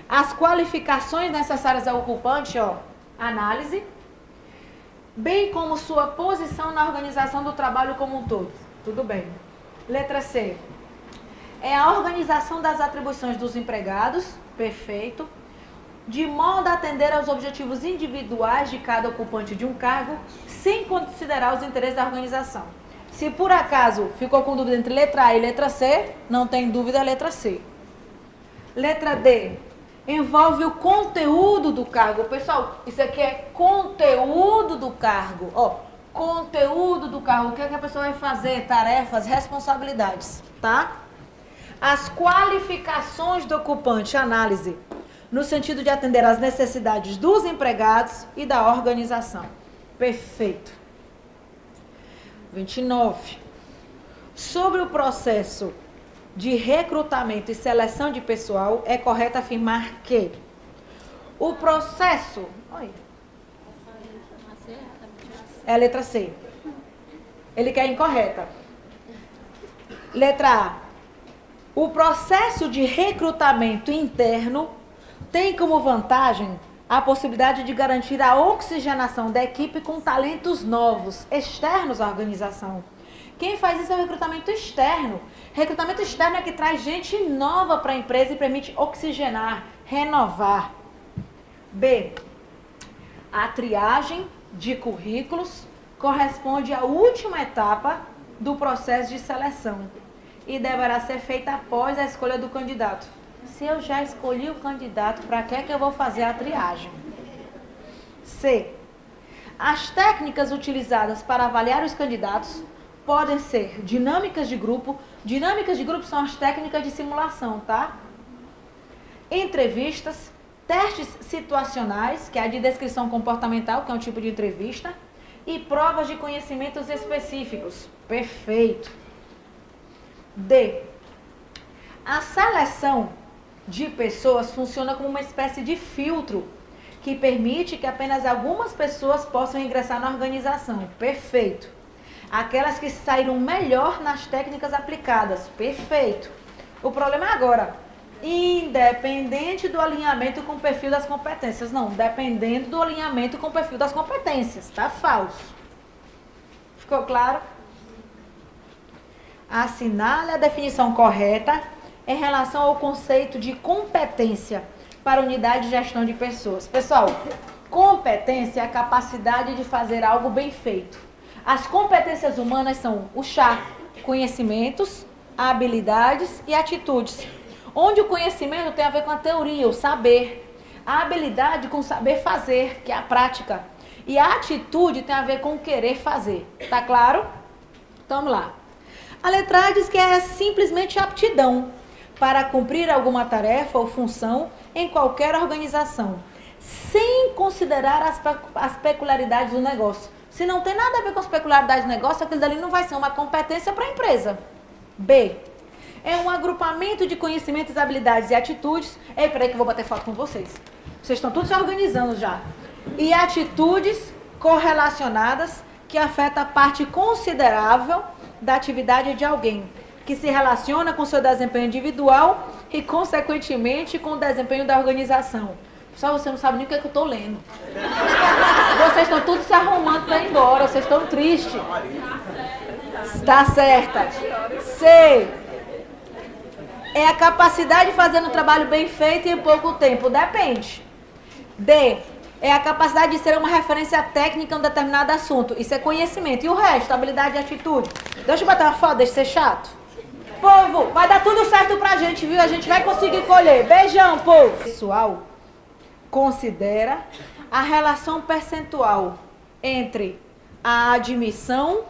as qualificações necessárias ao ocupante, ó, análise, bem como sua posição na organização do trabalho como um todo. Tudo bem. Letra C. É a organização das atribuições dos empregados, perfeito, de modo a atender aos objetivos individuais de cada ocupante de um cargo, sem considerar os interesses da organização. Se por acaso ficou com dúvida entre letra A e letra C, não tem dúvida, letra C. Letra D. Envolve o conteúdo do cargo. Pessoal, isso aqui é conteúdo do cargo. Ó, conteúdo do cargo. O que é que a pessoa vai fazer? Tarefas, responsabilidades, tá? As qualificações do ocupante, análise, no sentido de atender às necessidades dos empregados e da organização. Perfeito. 29. Sobre o processo de recrutamento e seleção de pessoal, é correto afirmar que o processo... Oi. É a letra C. Ele quer incorreta. Letra A. O processo de recrutamento interno tem como vantagem a possibilidade de garantir a oxigenação da equipe com talentos novos, externos à organização. Quem faz isso é o recrutamento externo. Recrutamento externo é que traz gente nova para a empresa e permite oxigenar, renovar. B. A triagem de currículos corresponde à última etapa do processo de seleção e deverá ser feita após a escolha do candidato. Se eu já escolhi o candidato, para que é que eu vou fazer a triagem? C. As técnicas utilizadas para avaliar os candidatos podem ser dinâmicas de grupo. Dinâmicas de grupo são as técnicas de simulação, tá? Entrevistas, testes situacionais, que é a de descrição comportamental, que é um tipo de entrevista, e provas de conhecimentos específicos. Perfeito. D. A seleção de pessoas funciona como uma espécie de filtro que permite que apenas algumas pessoas possam ingressar na organização. Perfeito. Aquelas que saíram melhor nas técnicas aplicadas. Perfeito. O problema é agora. Independente do alinhamento com o perfil das competências. Não, dependendo do alinhamento com o perfil das competências. Tá falso. Ficou claro? Assinale a definição correta em relação ao conceito de competência para a unidade de gestão de pessoas. Pessoal, competência é a capacidade de fazer algo bem feito. As competências humanas são o chá, conhecimentos, habilidades e atitudes. Onde o conhecimento tem a ver com a teoria, o saber. A habilidade com o saber fazer, que é a prática. E a atitude tem a ver com o querer fazer. Tá claro? Então, vamos lá. A letra A diz que é simplesmente aptidão para cumprir alguma tarefa ou função em qualquer organização, sem considerar as peculiaridades do negócio. Se não tem nada a ver com as peculiaridades do negócio, aquilo dali não vai ser uma competência para a empresa. B. É um agrupamento de conhecimentos, habilidades e atitudes. Ei, peraí que eu vou bater foto com vocês. Vocês estão todos se organizando já. E atitudes correlacionadas que afetam a parte considerável da atividade de alguém, que se relaciona com seu desempenho individual e, consequentemente, com o desempenho da organização. Só você não sabe nem o que é que eu estou lendo. Vocês estão todos se arrumando para ir embora, vocês estão tristes. Está certa. C. É a capacidade de fazer um trabalho bem feito em pouco tempo. Depende. D. É a capacidade de ser uma referência técnica em um determinado assunto. Isso é conhecimento. E o resto, habilidade e atitude. Deixa eu botar uma foto, deixa de ser chato. Povo, vai dar tudo certo pra gente, viu? A gente vai conseguir colher. Beijão, povo. Pessoal, considera a relação percentual entre a admissão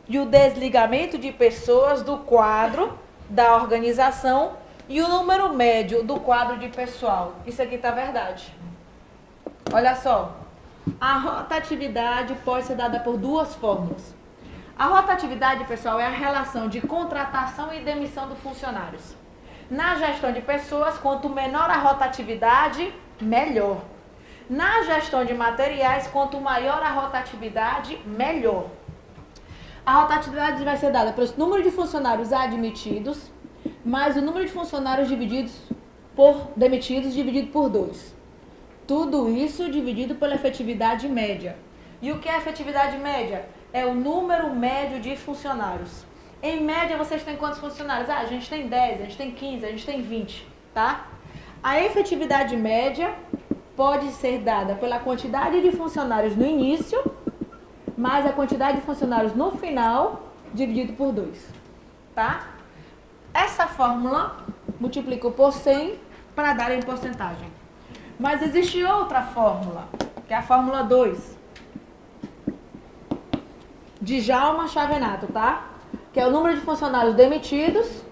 e o desligamento de pessoas do quadro da organização e o número médio do quadro de pessoal. Isso aqui tá verdade. Olha só, a rotatividade pode ser dada por duas fórmulas. A rotatividade, pessoal, é a relação de contratação e demissão dos funcionários. Na gestão de pessoas, quanto menor a rotatividade, melhor. Na gestão de materiais, quanto maior a rotatividade, melhor. A rotatividade vai ser dada pelo número de funcionários admitidos, mais o número de funcionários demitidos dividido por 2. Tudo isso dividido pela efetividade média. E o que é efetividade média? É o número médio de funcionários. Em média, vocês têm quantos funcionários? A gente tem 10, a gente tem 15, a gente tem 20, tá? A efetividade média pode ser dada pela quantidade de funcionários no início, mais a quantidade de funcionários no final, dividido por 2, tá? Essa fórmula multiplicou por 100 para dar em porcentagem. Mas existe outra fórmula, que é a fórmula 2. Djalma Chavenato, tá? Que é o número de funcionários demitidos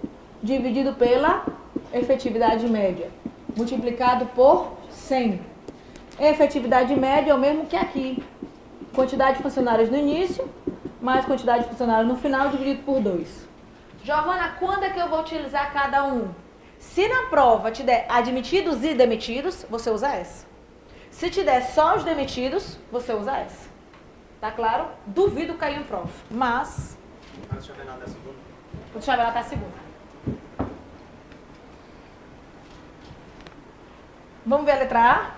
dividido pela efetividade média, multiplicado por 100. Efetividade média é o mesmo que aqui. Quantidade de funcionários no início, mais quantidade de funcionários no final, dividido por 2. Giovana, quando é que eu vou utilizar cada um? Se na prova te der admitidos e demitidos, você usa essa. Se te der só os demitidos, você usa essa. Tá claro? Duvido cair em prova. Mas... O Chavenato é a segunda? O Chavenato é a segunda. Vamos ver a letra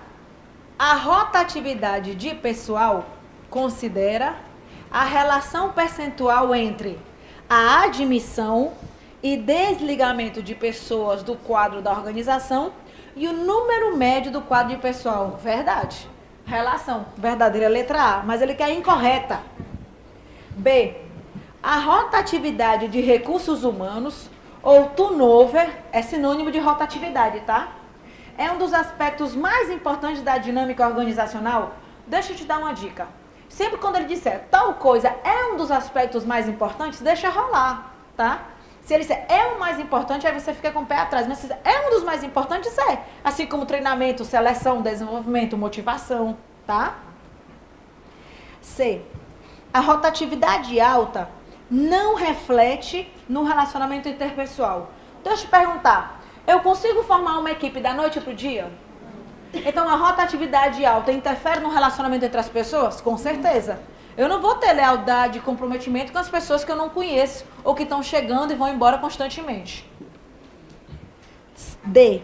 A? A rotatividade de pessoal considera a relação percentual entre a admissão e desligamento de pessoas do quadro da organização e o número médio do quadro de pessoal. Verdade. Relação. Verdadeira letra A, mas ele quer incorreta. B. A rotatividade de recursos humanos, ou turnover, é sinônimo de rotatividade, tá? É um dos aspectos mais importantes da dinâmica organizacional. Deixa eu te dar uma dica. Sempre quando ele disser tal coisa é um dos aspectos mais importantes, deixa rolar, tá? Se ele disser é o mais importante, aí você fica com o pé atrás. Mas se disser, é um dos mais importantes, é. Assim como treinamento, seleção, desenvolvimento, motivação, tá? C. A rotatividade alta não reflete no relacionamento interpessoal. Deixa eu te perguntar, eu consigo formar uma equipe da noite para o dia? Então a rotatividade alta interfere no relacionamento entre as pessoas? Com certeza. Eu não vou ter lealdade e comprometimento com as pessoas que eu não conheço ou que estão chegando e vão embora constantemente. D.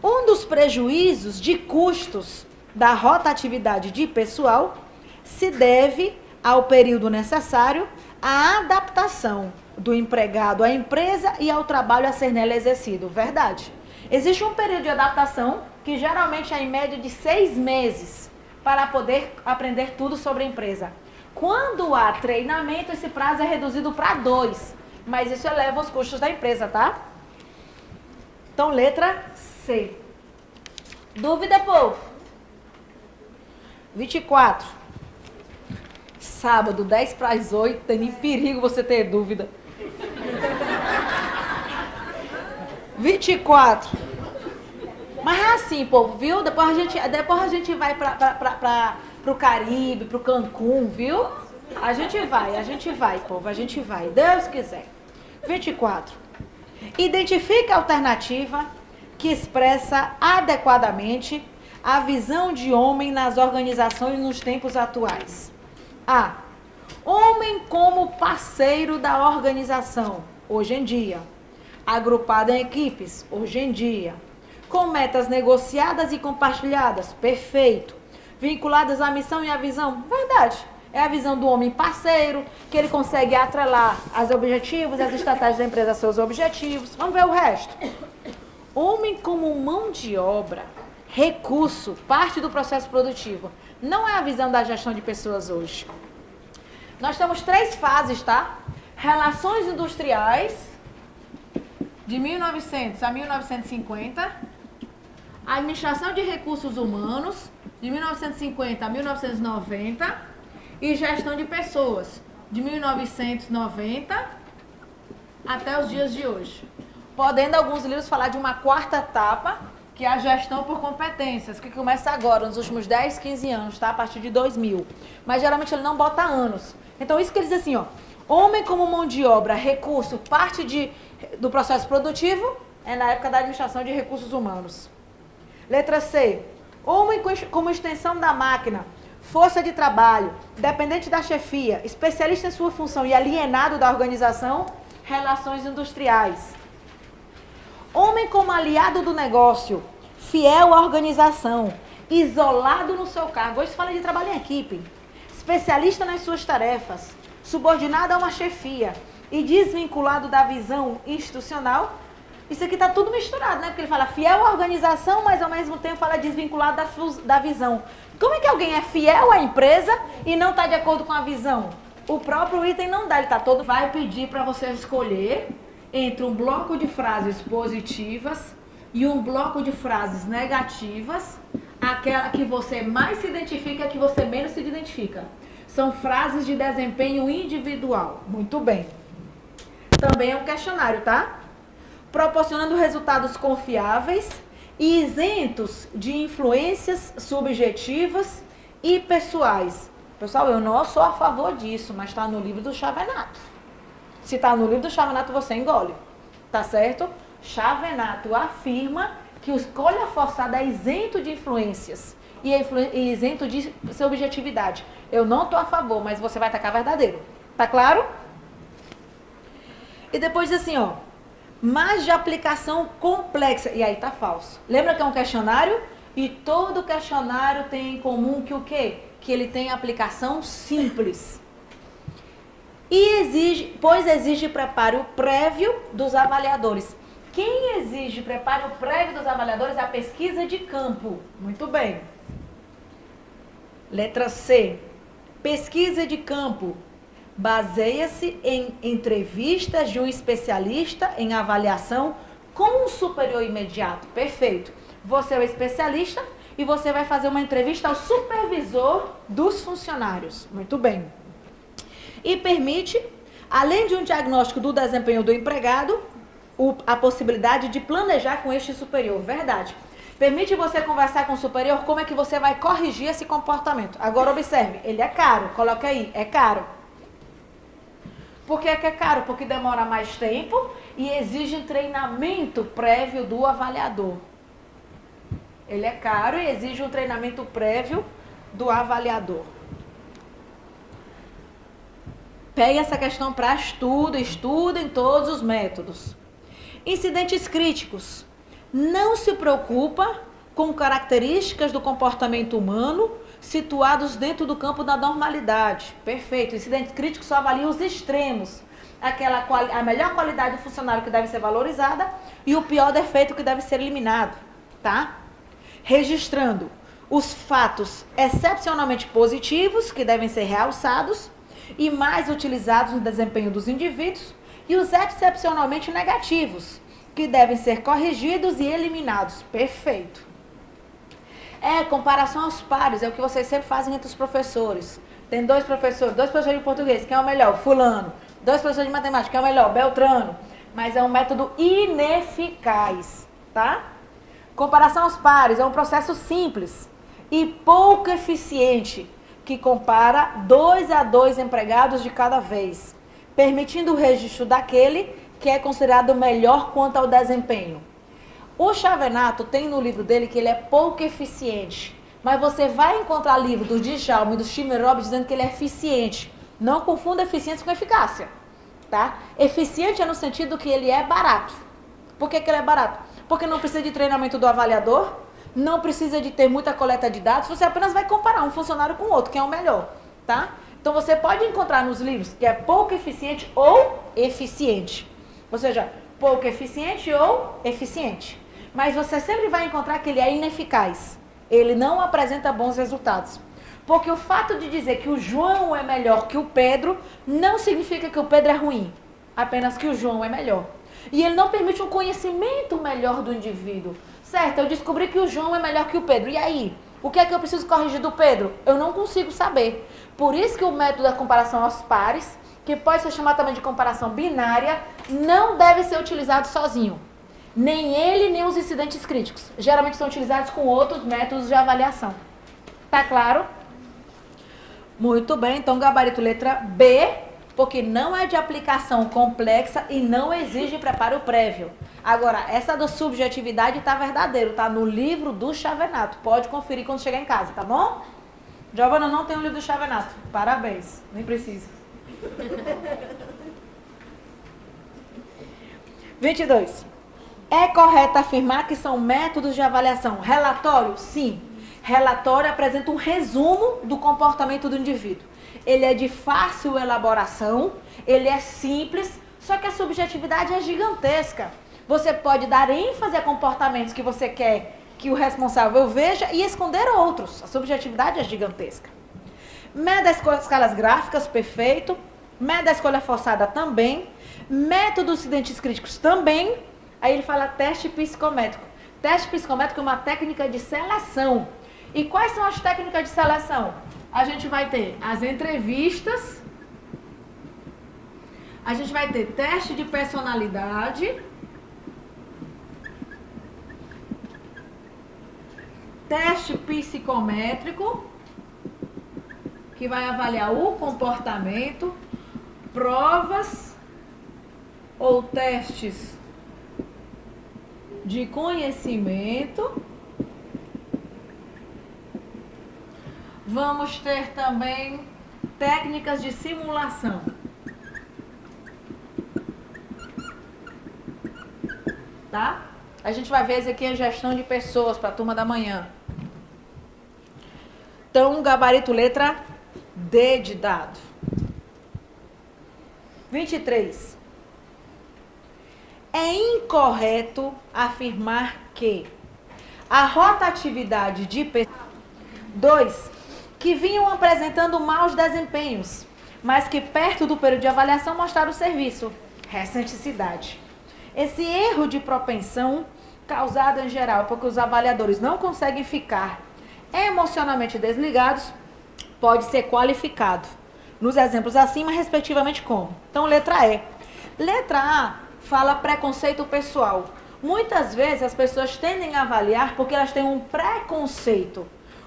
Um dos prejuízos de custos da rotatividade de pessoal se deve ao período necessário à adaptação do empregado à empresa e ao trabalho a ser nela exercido. Verdade. Existe um período de adaptação que geralmente é em média de 6 meses para poder aprender tudo sobre a empresa. Quando há treinamento, esse prazo é reduzido para 2, mas isso eleva os custos da empresa, tá? Então, letra C. Dúvida, povo? 24. Sábado, 10 para as 8, tem nem perigo você ter dúvida. 24. Mas é assim, povo, viu? Depois a gente vai pro Caribe, pro Cancún, viu? A gente vai, povo, a gente vai. Deus quiser. 24. Identifique a alternativa que expressa adequadamente a visão de homem nas organizações nos tempos atuais. A. Homem como parceiro da organização, hoje em dia. Agrupado em equipes, hoje em dia. Com metas negociadas e compartilhadas, perfeito. Vinculadas à missão e à visão, verdade. É a visão do homem parceiro, que ele consegue atrelar os objetivos e as estratégias da empresa aos seus objetivos. Vamos ver o resto. Homem como mão de obra, recurso, parte do processo produtivo. Não é a visão da gestão de pessoas hoje. Nós temos 3 fases, tá? Relações industriais, de 1900 a 1950. Administração de recursos humanos, de 1950 a 1990. E gestão de pessoas, de 1990 até os dias de hoje. Podendo alguns livros falar de uma 4ª etapa, que é a gestão por competências, que começa agora, nos últimos 10, 15 anos, tá? A partir de 2000. Mas geralmente ele não bota anos. Então isso que ele diz assim, ó, homem como mão de obra, recurso, parte do processo produtivo, é na época da administração de recursos humanos. Letra C, homem como extensão da máquina, força de trabalho, dependente da chefia, especialista em sua função e alienado da organização, relações industriais. Homem como aliado do negócio, fiel à organização, isolado no seu cargo. Hoje se fala de trabalho em equipe. Especialista nas suas tarefas, subordinado a uma chefia e desvinculado da visão institucional. Isso aqui está tudo misturado, né? Porque ele fala fiel à organização, mas ao mesmo tempo fala desvinculado da visão. Como é que alguém é fiel à empresa e não está de acordo com a visão? O próprio item não dá, ele está todo... Vai pedir para você escolher entre um bloco de frases positivas e um bloco de frases negativas, aquela que você mais se identifica e a que você menos se identifica. São frases de desempenho individual. Muito bem. Também é um questionário, tá? Proporcionando resultados confiáveis e isentos de influências subjetivas e pessoais. Pessoal, eu não sou a favor disso, mas está no livro do Chavenato. Se está no livro do Chavenato, você engole. Tá certo? Chavenato afirma que o escolha forçada é isento de influências e isento de subjetividade. Eu não estou a favor, mas você vai tacar verdadeiro. Tá claro? E depois assim, ó. Mas de aplicação complexa. E aí tá falso. Lembra que é um questionário? E todo questionário tem em comum que o quê? Que ele tem aplicação simples. E exige preparo prévio dos avaliadores. Quem exige preparo prévio dos avaliadores é a pesquisa de campo. Muito bem. Letra C. Pesquisa de campo. Baseia-se em entrevistas de um especialista em avaliação com um superior imediato. Perfeito. Você é o especialista e você vai fazer uma entrevista ao supervisor dos funcionários. Muito bem. E permite, além de um diagnóstico do desempenho do empregado, a possibilidade de planejar com este superior. Verdade. Permite você conversar com o superior como é que você vai corrigir esse comportamento. Agora observe, ele é caro. Coloca aí, é caro. Por que é caro? Porque demora mais tempo e exige treinamento prévio do avaliador. Ele é caro e exige um treinamento prévio do avaliador. Pegue essa questão para estudo, estudem todos os métodos. Incidentes críticos. Não se preocupa com características do comportamento humano situados dentro do campo da normalidade. Perfeito. O incidente crítico só avalia os extremos. A melhor qualidade do funcionário que deve ser valorizada e o pior defeito que deve ser eliminado. Tá? Registrando os fatos excepcionalmente positivos que devem ser realçados e mais utilizados no desempenho dos indivíduos e os excepcionalmente negativos que devem ser corrigidos e eliminados. Perfeito. Comparação aos pares, é o que vocês sempre fazem entre os professores. Tem dois professores de português, quem é o melhor? Fulano. 2 professores de matemática, quem é o melhor? Beltrano. Mas é um método ineficaz, tá? Comparação aos pares é um processo simples e pouco eficiente, que compara 2 a 2 empregados de cada vez, permitindo o registro daquele que é considerado melhor quanto ao desempenho. O Chavenato tem no livro dele que ele é pouco eficiente, mas você vai encontrar livro do Djalma e do Chimerob dizendo que ele é eficiente. Não confunda eficiência com eficácia, tá? Eficiente é no sentido que ele é barato. Por que ele é barato? Porque não precisa de treinamento do avaliador, não precisa de ter muita coleta de dados, você apenas vai comparar um funcionário com o outro, quem é o melhor, tá? Então você pode encontrar nos livros que é pouco eficiente ou eficiente. Ou seja, pouco eficiente ou eficiente. Mas você sempre vai encontrar que ele é ineficaz. Ele não apresenta bons resultados. Porque o fato de dizer que o João é melhor que o Pedro não significa que o Pedro é ruim. Apenas que o João é melhor. E ele não permite um conhecimento melhor do indivíduo. Certo, eu descobri que o João é melhor que o Pedro. E aí? O que é que eu preciso corrigir do Pedro? Eu não consigo saber. Por isso que o método da comparação aos pares, que pode ser chamado também de comparação binária, não deve ser utilizado sozinho. Nem ele, nem os incidentes críticos. Geralmente são utilizados com outros métodos de avaliação. Tá claro? Muito bem, então gabarito letra B, porque não é de aplicação complexa e não exige preparo prévio. Agora, essa da subjetividade tá verdadeiro, tá no livro do Chavenato. Pode conferir quando chegar em casa, tá bom? Giovana não tem o livro do Chavenato. Parabéns, nem precisa. 22. É correto afirmar que são métodos de avaliação. Relatório? Sim. Relatório apresenta um resumo do comportamento do indivíduo. Ele é de fácil elaboração, ele é simples, só que a subjetividade é gigantesca. Você pode dar ênfase a comportamentos que você quer que o responsável veja e esconder outros. A subjetividade é gigantesca. Média escalas gráficas, perfeito. Média escolha forçada também. Métodos incidentes críticos também. Aí ele fala teste psicométrico. Teste psicométrico é uma técnica de seleção. E quais são as técnicas de seleção? A gente vai ter as entrevistas, a gente vai ter teste de personalidade, teste psicométrico, que vai avaliar o comportamento, provas ou testes de conhecimento. Vamos ter também técnicas de simulação. Tá? A gente vai ver isso aqui em gestão de pessoas para a turma da manhã. Então, gabarito letra D de dado. 23. É incorreto afirmar que a rotatividade de pessoas... 2. Que vinham apresentando maus desempenhos, mas que perto do período de avaliação mostraram o serviço. Recenticidade. Esse erro de propensão, causado em geral porque os avaliadores não conseguem ficar emocionalmente desligados, pode ser qualificado. Nos exemplos acima, respectivamente como. Então, letra E. Letra A fala preconceito pessoal. Muitas vezes as pessoas tendem a avaliar porque elas têm um preconceito.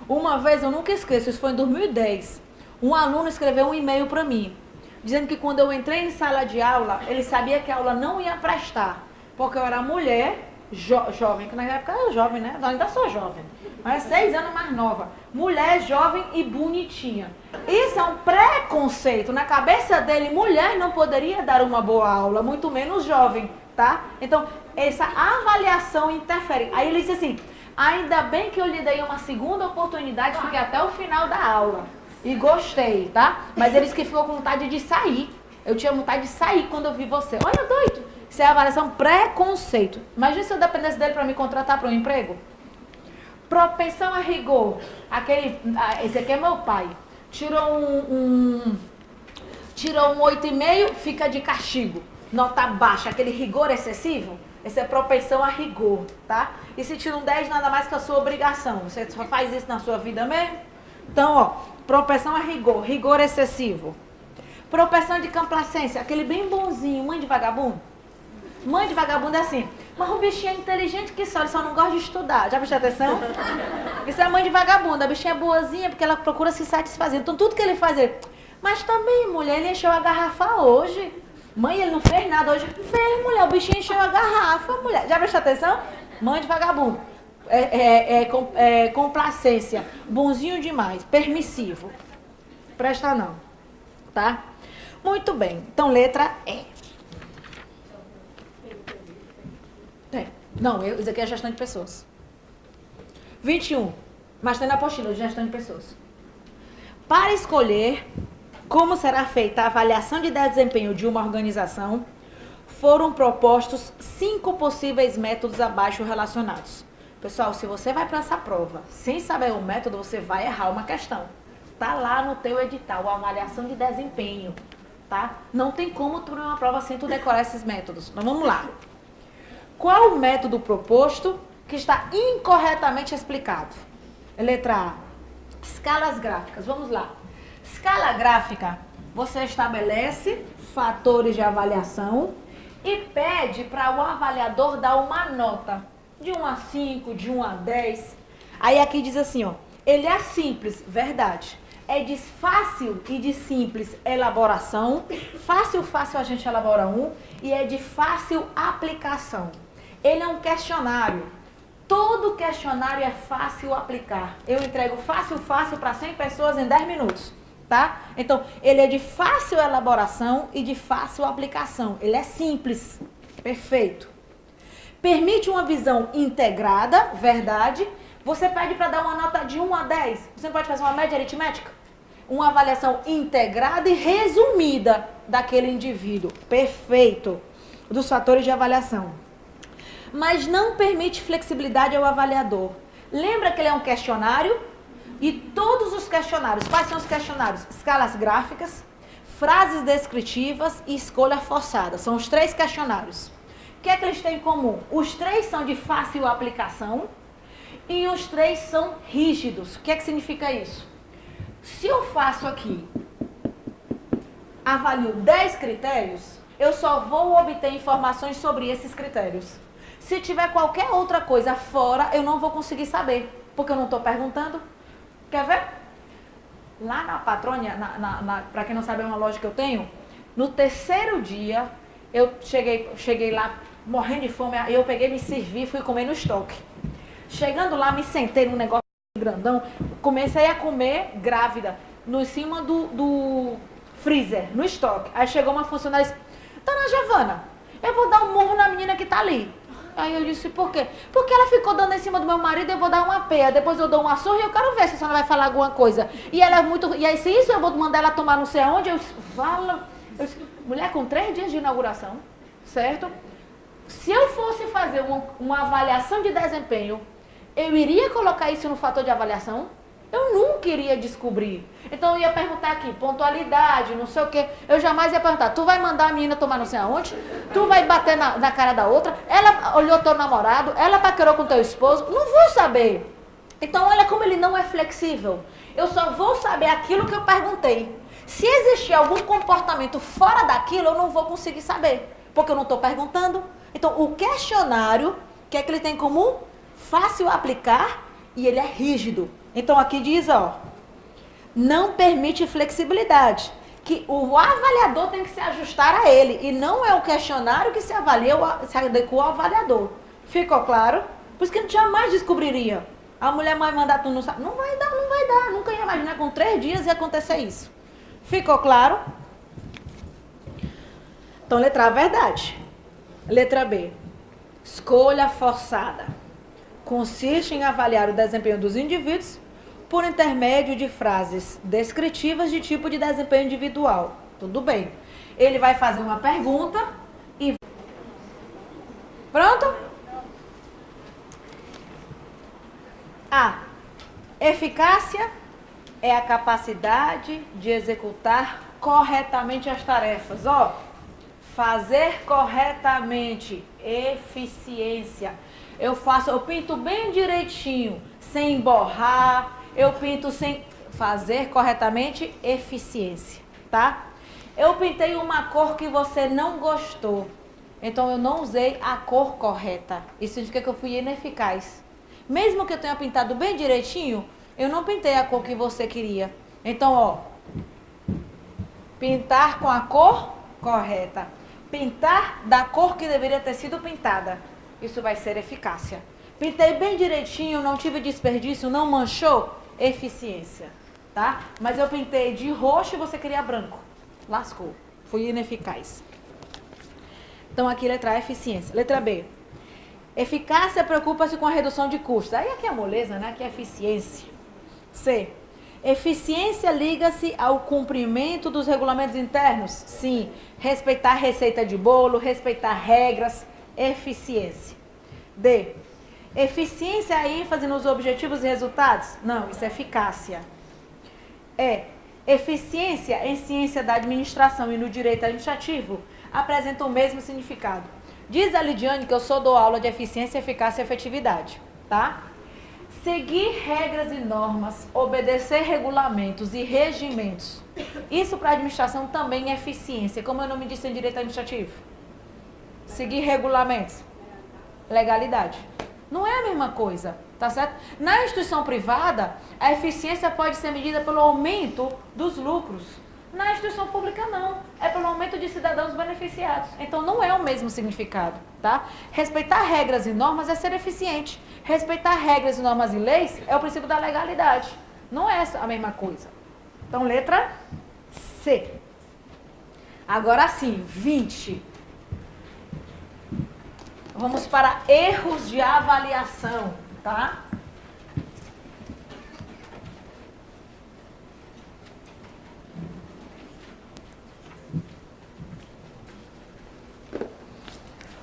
Uma vez, eu nunca esqueço, isso foi em 2010, um aluno escreveu um e-mail para mim, dizendo que quando eu entrei em sala de aula, ele sabia que a aula não ia prestar, porque eu era mulher, jovem, que na época eu era jovem, né? Eu ainda sou jovem, mas 6 anos mais nova. Mulher, jovem e bonitinha. Isso é um preconceito. Na cabeça dele, mulher não poderia dar uma boa aula, muito menos jovem, tá? Então, essa avaliação interfere. Aí ele disse assim, ainda bem que eu lhe dei uma segunda oportunidade, fiquei até o final da aula. E gostei, tá? Mas ele disse que ficou com vontade de sair. Eu tinha vontade de sair quando eu vi você. Olha, doido. Isso é avaliação preconceito. Imagina se eu dependesse dele para me contratar para um emprego. Propensão a rigor. Esse aqui é meu pai. Tirou tirou um 8,5, fica de castigo. Nota baixa, aquele rigor excessivo. Esse é propensão a rigor, tá? E se tira um 10, nada mais que a sua obrigação. Você só faz isso na sua vida mesmo? Então, ó, propensão a rigor, rigor excessivo. Propensão de complacência, aquele bem bonzinho, mãe de vagabundo. Mãe de vagabundo é assim, mas o bichinho é inteligente que só, ele só não gosta de estudar. Já prestou atenção? Isso é mãe de vagabundo, a bichinha é boazinha porque ela procura se satisfazer. Então tudo que ele faz, mas também, mulher, ele encheu a garrafa hoje. Mãe, ele não fez nada hoje. Fez, mulher, o bichinho encheu a garrafa, mulher. Já prestou atenção? Mãe de vagabundo. Complacência, bonzinho demais, permissivo. Presta não, tá? Muito bem, então letra E. Não, isso aqui é gestão de pessoas. 21, mas tem na apostila de gestão de pessoas. Para escolher como será feita a avaliação de desempenho de uma organização, foram propostos 5 possíveis métodos abaixo relacionados. Pessoal, se você vai para essa prova sem saber o método, você vai errar uma questão. Tá lá no teu edital, a avaliação de desempenho, tá? Não tem como tu ir uma prova sem tu decorar esses métodos. Então vamos lá. Qual o método proposto que está incorretamente explicado? Letra A. Escalas gráficas. Vamos lá. Escala gráfica, você estabelece fatores de avaliação e pede para o avaliador dar uma nota. De 1 a 5, de 1 a 10. Aí aqui diz assim, ó. Ele é simples, verdade. É de fácil e de simples elaboração. Fácil a gente elabora um. E é de fácil aplicação. Ele é um questionário. Todo questionário é fácil aplicar. Eu entrego fácil para 100 pessoas em 10 minutos. Tá? Então, ele é de fácil elaboração e de fácil aplicação. Ele é simples. Perfeito. Permite uma visão integrada, verdade. Você pede para dar uma nota de 1 a 10. Você não pode fazer uma média aritmética? Uma avaliação integrada e resumida daquele indivíduo. Perfeito. Dos fatores de avaliação. Mas não permite flexibilidade ao avaliador. Lembra que ele é um questionário? E todos os questionários, quais são os questionários? Escalas gráficas, frases descritivas e escolha forçada. São os 3 questionários. O que é que eles têm em comum? Os 3 são de fácil aplicação e os 3 são rígidos. O que é que significa isso? Se eu faço aqui, avalio 10 critérios, eu só vou obter informações sobre esses critérios. Se tiver qualquer outra coisa fora, eu não vou conseguir saber, porque eu não estou perguntando. Quer ver? Lá na Patrônia, para quem não sabe, é uma loja que eu tenho, no terceiro dia, eu cheguei lá morrendo de fome, aí eu peguei, me servi e fui comer no estoque. Chegando lá, me sentei num negócio grandão, comecei a comer grávida, no cima do freezer, no estoque. Aí chegou uma funcionária e disse, Dona Giovana, eu vou dar um murro na menina que tá ali. Aí eu disse, por quê? Porque ela ficou dando em cima do meu marido, eu vou dar uma peia, depois eu dou uma surra e eu quero ver se a senhora vai falar alguma coisa. E ela é muito... E aí, se isso eu vou mandar ela tomar não sei aonde, eu falo... Mulher com 3 dias de inauguração, certo? Se eu fosse fazer uma avaliação de desempenho, eu iria colocar isso no fator de avaliação? Eu nunca iria descobrir. Então eu ia perguntar aqui, pontualidade, não sei o quê. Eu jamais ia perguntar, tu vai mandar a menina tomar não sei aonde? Tu vai bater na cara da outra? Ela olhou teu namorado? Ela paquerou com teu esposo? Não vou saber. Então olha como ele não é flexível. Eu só vou saber aquilo que eu perguntei. Se existir algum comportamento fora daquilo, eu não vou conseguir saber. Porque eu não estou perguntando. Então o questionário, o que é que ele tem em comum? Fácil aplicar e ele é rígido. Então aqui diz, ó, não permite flexibilidade, que o avaliador tem que se ajustar a ele, e não é o questionário que se adequa ao avaliador. Ficou claro? Por isso que a gente jamais descobriria. A mulher vai mandar tu não sabe. Não vai dar. Nunca ia imaginar com 3 dias ia acontecer isso. Ficou claro? Então, letra A, verdade. Letra B. Escolha forçada. Consiste em avaliar o desempenho dos indivíduos por intermédio de frases descritivas de tipo de desempenho individual. Tudo bem. Ele vai fazer uma pergunta e... Pronto? A. Eficácia é a capacidade de executar corretamente as tarefas. Ó, fazer corretamente, eficiência. Eu pinto bem direitinho, sem borrar, eu pinto sem fazer corretamente, eficiência, tá? Eu pintei uma cor que você não gostou, então eu não usei a cor correta. Isso significa que eu fui ineficaz. Mesmo que eu tenha pintado bem direitinho, eu não pintei a cor que você queria. Então, ó, pintar com a cor correta. Pintar da cor que deveria ter sido pintada. Isso vai ser eficácia. Pintei bem direitinho, não tive desperdício, não manchou, eficiência, tá? Mas eu pintei de roxo e você queria branco. Lascou. Fui ineficaz. Então, aqui letra A, eficiência. Letra B. Eficácia preocupa-se com a redução de custos. Aí aqui é moleza, né? Aqui é eficiência. C. Eficiência liga-se ao cumprimento dos regulamentos internos? Sim. Respeitar receita de bolo, respeitar regras, eficiência. D. Eficiência é ênfase nos objetivos e resultados? Não, isso é eficácia. E. Eficiência em ciência da administração e no direito administrativo apresentam o mesmo significado. Diz a Lidiane que eu dou aula de eficiência, eficácia e efetividade, tá? Seguir regras e normas, obedecer regulamentos e regimentos. Isso para a administração também é eficiência. Como eu não me disse em direito administrativo? Seguir regulamentos. Legalidade. Não é a mesma coisa, tá certo? Na instituição privada, a eficiência pode ser medida pelo aumento dos lucros. Na instituição pública, não. É pelo aumento de cidadãos beneficiados. Então, não é o mesmo significado, tá? Respeitar regras e normas é ser eficiente. Respeitar regras e normas e leis é o princípio da legalidade. Não é a mesma coisa. Então, letra C. Agora sim, 20. Vamos para erros de avaliação, tá?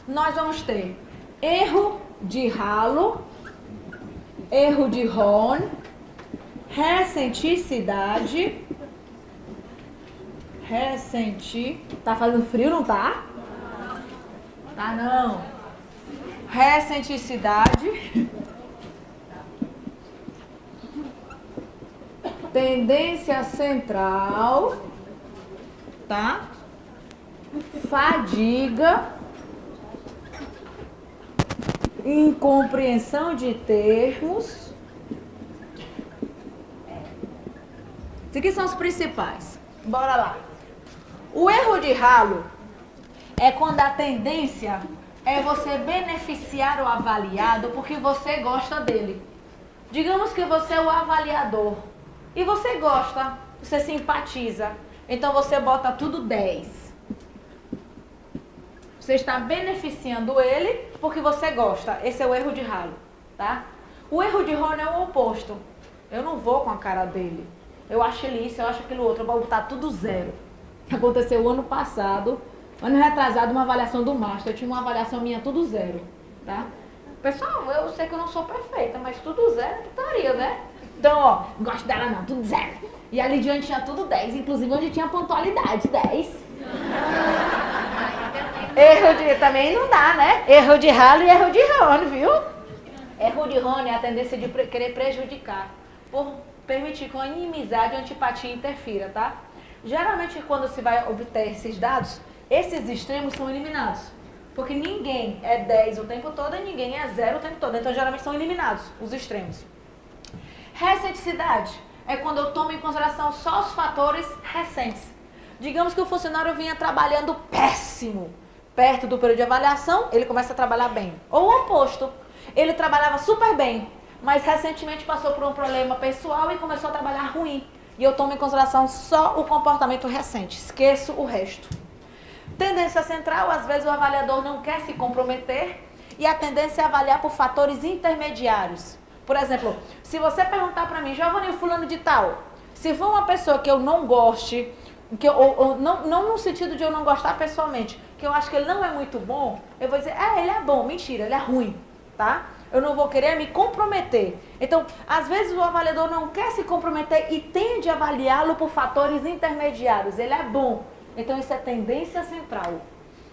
Nós vamos ter erro de Halo, erro de Horn, ressenticidade, tá fazendo frio, não tá? Tá não. Ressenticidade, tendência central, tá? Fadiga, incompreensão de termos. Esses aqui são os principais. Bora lá. O erro de Halo é quando a tendência é você beneficiar o avaliado porque você gosta dele. Digamos que você é o avaliador e você gosta, você simpatiza. Então você bota tudo 10. Você está beneficiando ele porque você gosta. Esse é o erro de Halo, tá? O erro de Horn é o oposto. Eu não vou com a cara dele. Eu acho ele isso, eu acho aquilo outro. Eu vou botar tudo 0. Aconteceu ano passado, ano retrasado, uma avaliação do Master. Eu tinha uma avaliação minha tudo 0, tá? Pessoal, eu sei que eu não sou perfeita, mas tudo 0 estaria, né? Então, ó, não gosto dela não, tudo 0. E a Lidiane tinha tudo 10, inclusive onde tinha pontualidade, 10. Erro de... também não dá, né? Erro de Halo e erro de Horn, viu? Erro de Horn é a tendência de querer prejudicar, por permitir que a inimizade e a antipatia interfira, tá? Geralmente, quando se vai obter esses dados, esses extremos são eliminados. Porque ninguém é 10 o tempo todo e ninguém é 0 o tempo todo. Então, geralmente, são eliminados os extremos. Recenticidade é quando eu tomo em consideração só os fatores recentes. Digamos que o funcionário vinha trabalhando péssimo. Perto do período de avaliação, ele começa a trabalhar bem. Ou o oposto. Ele trabalhava super bem, mas recentemente passou por um problema pessoal e começou a trabalhar ruim. E eu tomo em consideração só o comportamento recente. Esqueço o resto. Tendência central, às vezes o avaliador não quer se comprometer e a tendência é avaliar por fatores intermediários. Por exemplo, se você perguntar para mim, Giovanni, fulano de tal, se for uma pessoa que eu não goste, não no sentido de eu não gostar pessoalmente, que eu acho que ele não é muito bom, eu vou dizer, ele é bom, mentira, ele é ruim, tá? Eu não vou querer me comprometer. Então, às vezes o avaliador não quer se comprometer e tende a avaliá-lo por fatores intermediários. Ele é bom. Então, isso é tendência central.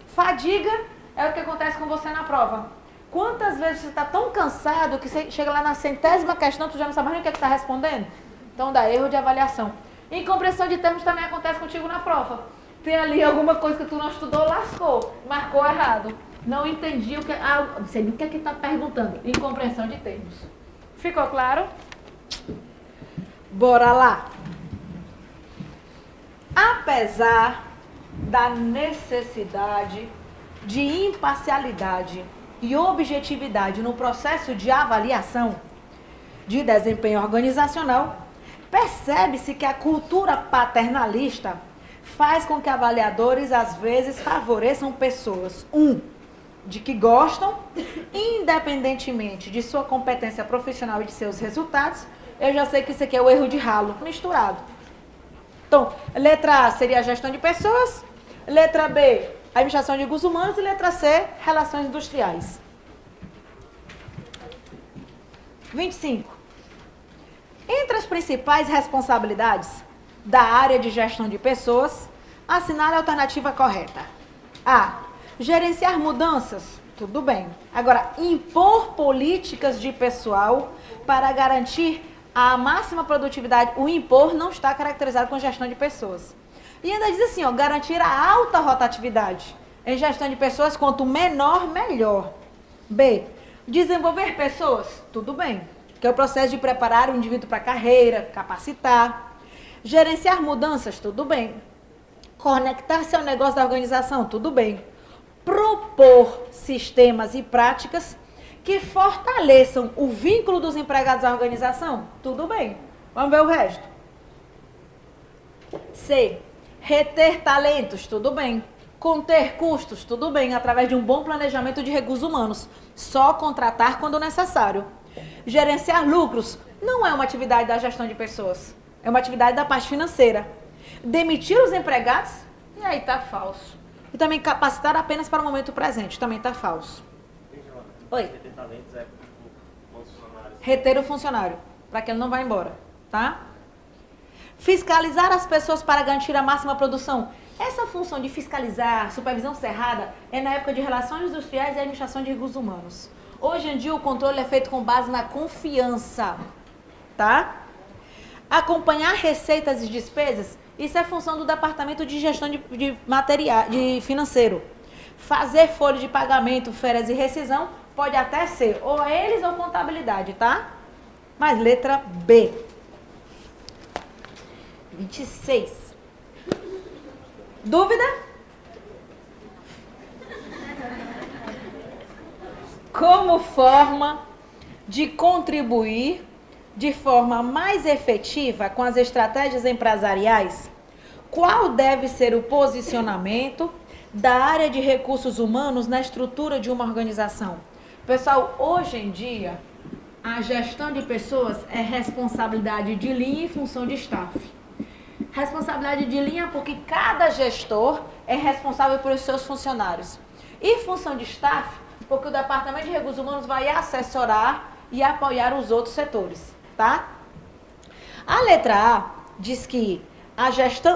Fadiga é o que acontece com você na prova. Quantas vezes você está tão cansado que você chega lá na 100ª questão, tu já não sabe nem o que está respondendo? Então, dá erro de avaliação. Incompreensão de termos também acontece contigo na prova. Tem ali alguma coisa que tu não estudou, lascou, marcou errado. Não entendi o que... não sei nem o que é que está perguntando. Incompreensão de termos. Ficou claro? Bora lá. Apesar da necessidade de imparcialidade e objetividade no processo de avaliação de desempenho organizacional, percebe-se que a cultura paternalista faz com que avaliadores às vezes favoreçam pessoas, de que gostam, independentemente de sua competência profissional e de seus resultados. Eu já sei que isso aqui é o erro de ralo misturado. Então, letra A seria a gestão de pessoas, letra B, a administração de recursos humanos e letra C, relações industriais. 25. Entre as principais responsabilidades da área de gestão de pessoas, assinale a alternativa correta. A. Gerenciar mudanças, tudo bem. Agora, impor políticas de pessoal para garantir a máxima produtividade. O impor não está caracterizado com gestão de pessoas. E ainda diz assim, garantir a alta rotatividade. Em gestão de pessoas, quanto menor, melhor. B. Desenvolver pessoas, tudo bem. Que é o processo de preparar o indivíduo para a carreira, capacitar. Gerenciar mudanças, tudo bem. Conectar-se ao negócio da organização, tudo bem. Propor sistemas e práticas que fortaleçam o vínculo dos empregados à organização, tudo bem. Vamos ver o resto. C. Reter talentos, tudo bem. Conter custos, tudo bem, através de um bom planejamento de recursos humanos. Só contratar quando necessário. Gerenciar lucros não é uma atividade da gestão de pessoas. É uma atividade da parte financeira. Demitir os empregados, e aí tá falso. E também capacitar apenas para o momento presente, também tá falso. Oi. Reter talentos é bons funcionários. Reter o funcionário, para que ele não vá embora, tá? Fiscalizar as pessoas para garantir a máxima produção. Essa função de fiscalizar, supervisão cerrada, é na época de relações industriais e administração de recursos humanos. Hoje em dia o controle é feito com base na confiança, tá? Acompanhar receitas e despesas, isso é função do departamento de gestão de material, de financeiro. Fazer folha de pagamento, férias e rescisão, pode até ser ou eles ou contabilidade, tá? Mas letra B. 26. Dúvida? Como forma de contribuir de forma mais efetiva com as estratégias empresariais, qual deve ser o posicionamento da área de recursos humanos na estrutura de uma organização? Pessoal, hoje em dia, a gestão de pessoas é responsabilidade de linha e função de staff. Responsabilidade de linha porque cada gestor é responsável pelos seus funcionários. E função de staff porque o Departamento de Recursos Humanos vai assessorar e apoiar os outros setores, tá? A letra A diz que a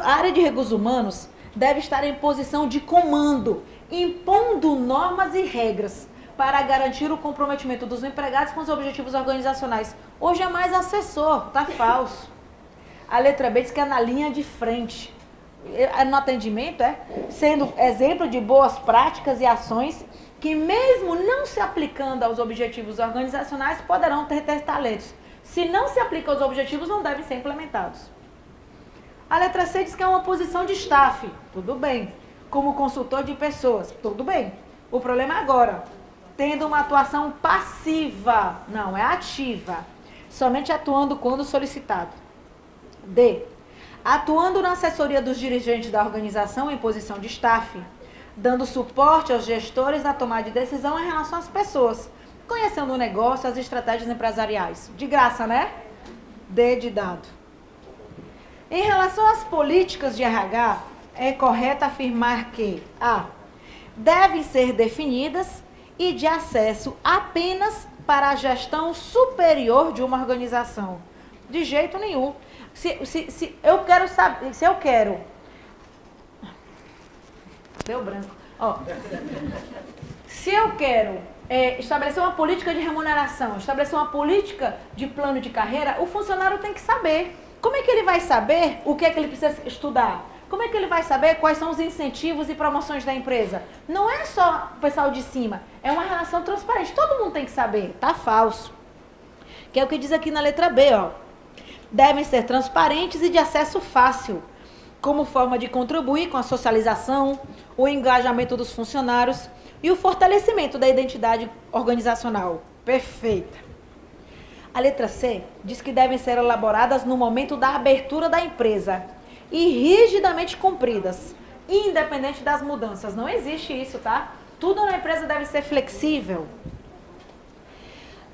área de recursos humanos deve estar em posição de comando, impondo normas e regras para garantir o comprometimento dos empregados com os objetivos organizacionais. Hoje é mais assessor, tá falso. A letra B diz que é na linha de frente. No atendimento, sendo exemplo de boas práticas e ações que mesmo não se aplicando aos objetivos organizacionais, poderão ter talentos. Se não se aplica aos objetivos, não devem ser implementados. A letra C diz que é uma posição de staff. Tudo bem. Como consultor de pessoas. Tudo bem. O problema é agora. Tendo uma atuação passiva. Não, é ativa. Somente atuando quando solicitado. D. Atuando na assessoria dos dirigentes da organização em posição de staff. dando suporte aos gestores na tomada de decisão em relação às pessoas, conhecendo o negócio, as estratégias empresariais. De graça, né? D de dado. Em relação às políticas de RH, é correto afirmar que A. devem ser definidas e de acesso apenas para a gestão superior de uma organização. De jeito nenhum. Se eu quero saber, se eu quero... Deu branco. Ó, se eu quero estabelecer uma política de remuneração, estabelecer uma política de plano de carreira, o funcionário tem que saber. Como é que ele vai saber o que é que ele precisa estudar? Como é que ele vai saber quais são os incentivos e promoções da empresa? Não é só o pessoal de cima, é uma relação transparente. Todo mundo tem que saber. Tá falso. Que é o que diz aqui na letra B, ó. Devem ser transparentes e de acesso fácil, como forma de contribuir com a socialização, o engajamento dos funcionários e o fortalecimento da identidade organizacional. Perfeita. A letra C diz que devem ser elaboradas no momento da abertura da empresa e rigidamente cumpridas, independente das mudanças. Não existe isso, tá? Tudo na empresa deve ser flexível.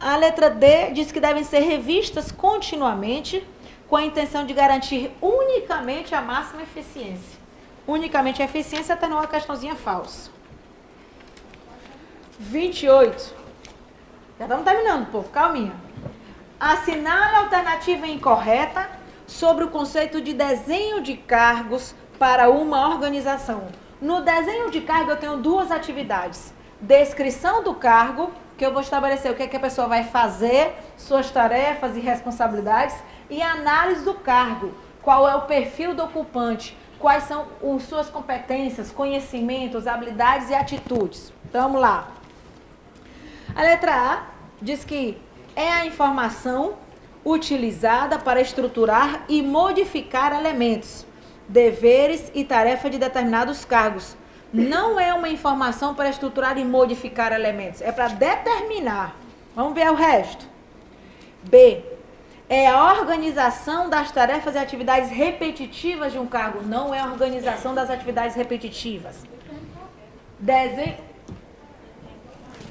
A letra D diz que devem ser revistas continuamente com a intenção de garantir unicamente a máxima eficiência. Unicamente a eficiência até numa questãozinha falsa. 28. Já estamos terminando, povo. Calminha. Assinale a alternativa incorreta sobre o conceito de desenho de cargos para uma organização. No desenho de cargo eu tenho duas atividades. Descrição do cargo, que eu vou estabelecer o que é que a pessoa vai fazer, suas tarefas e responsabilidades, e análise do cargo, qual é o perfil do ocupante, quais são as suas competências, conhecimentos, habilidades e atitudes. Então, vamos lá. A letra A diz que é a informação utilizada para estruturar e modificar elementos, deveres e tarefas de determinados cargos. Não é uma informação para estruturar e modificar elementos, é para determinar. Vamos ver o resto. B. É a organização das tarefas e atividades repetitivas de um cargo, não é a organização das atividades repetitivas. Desenho...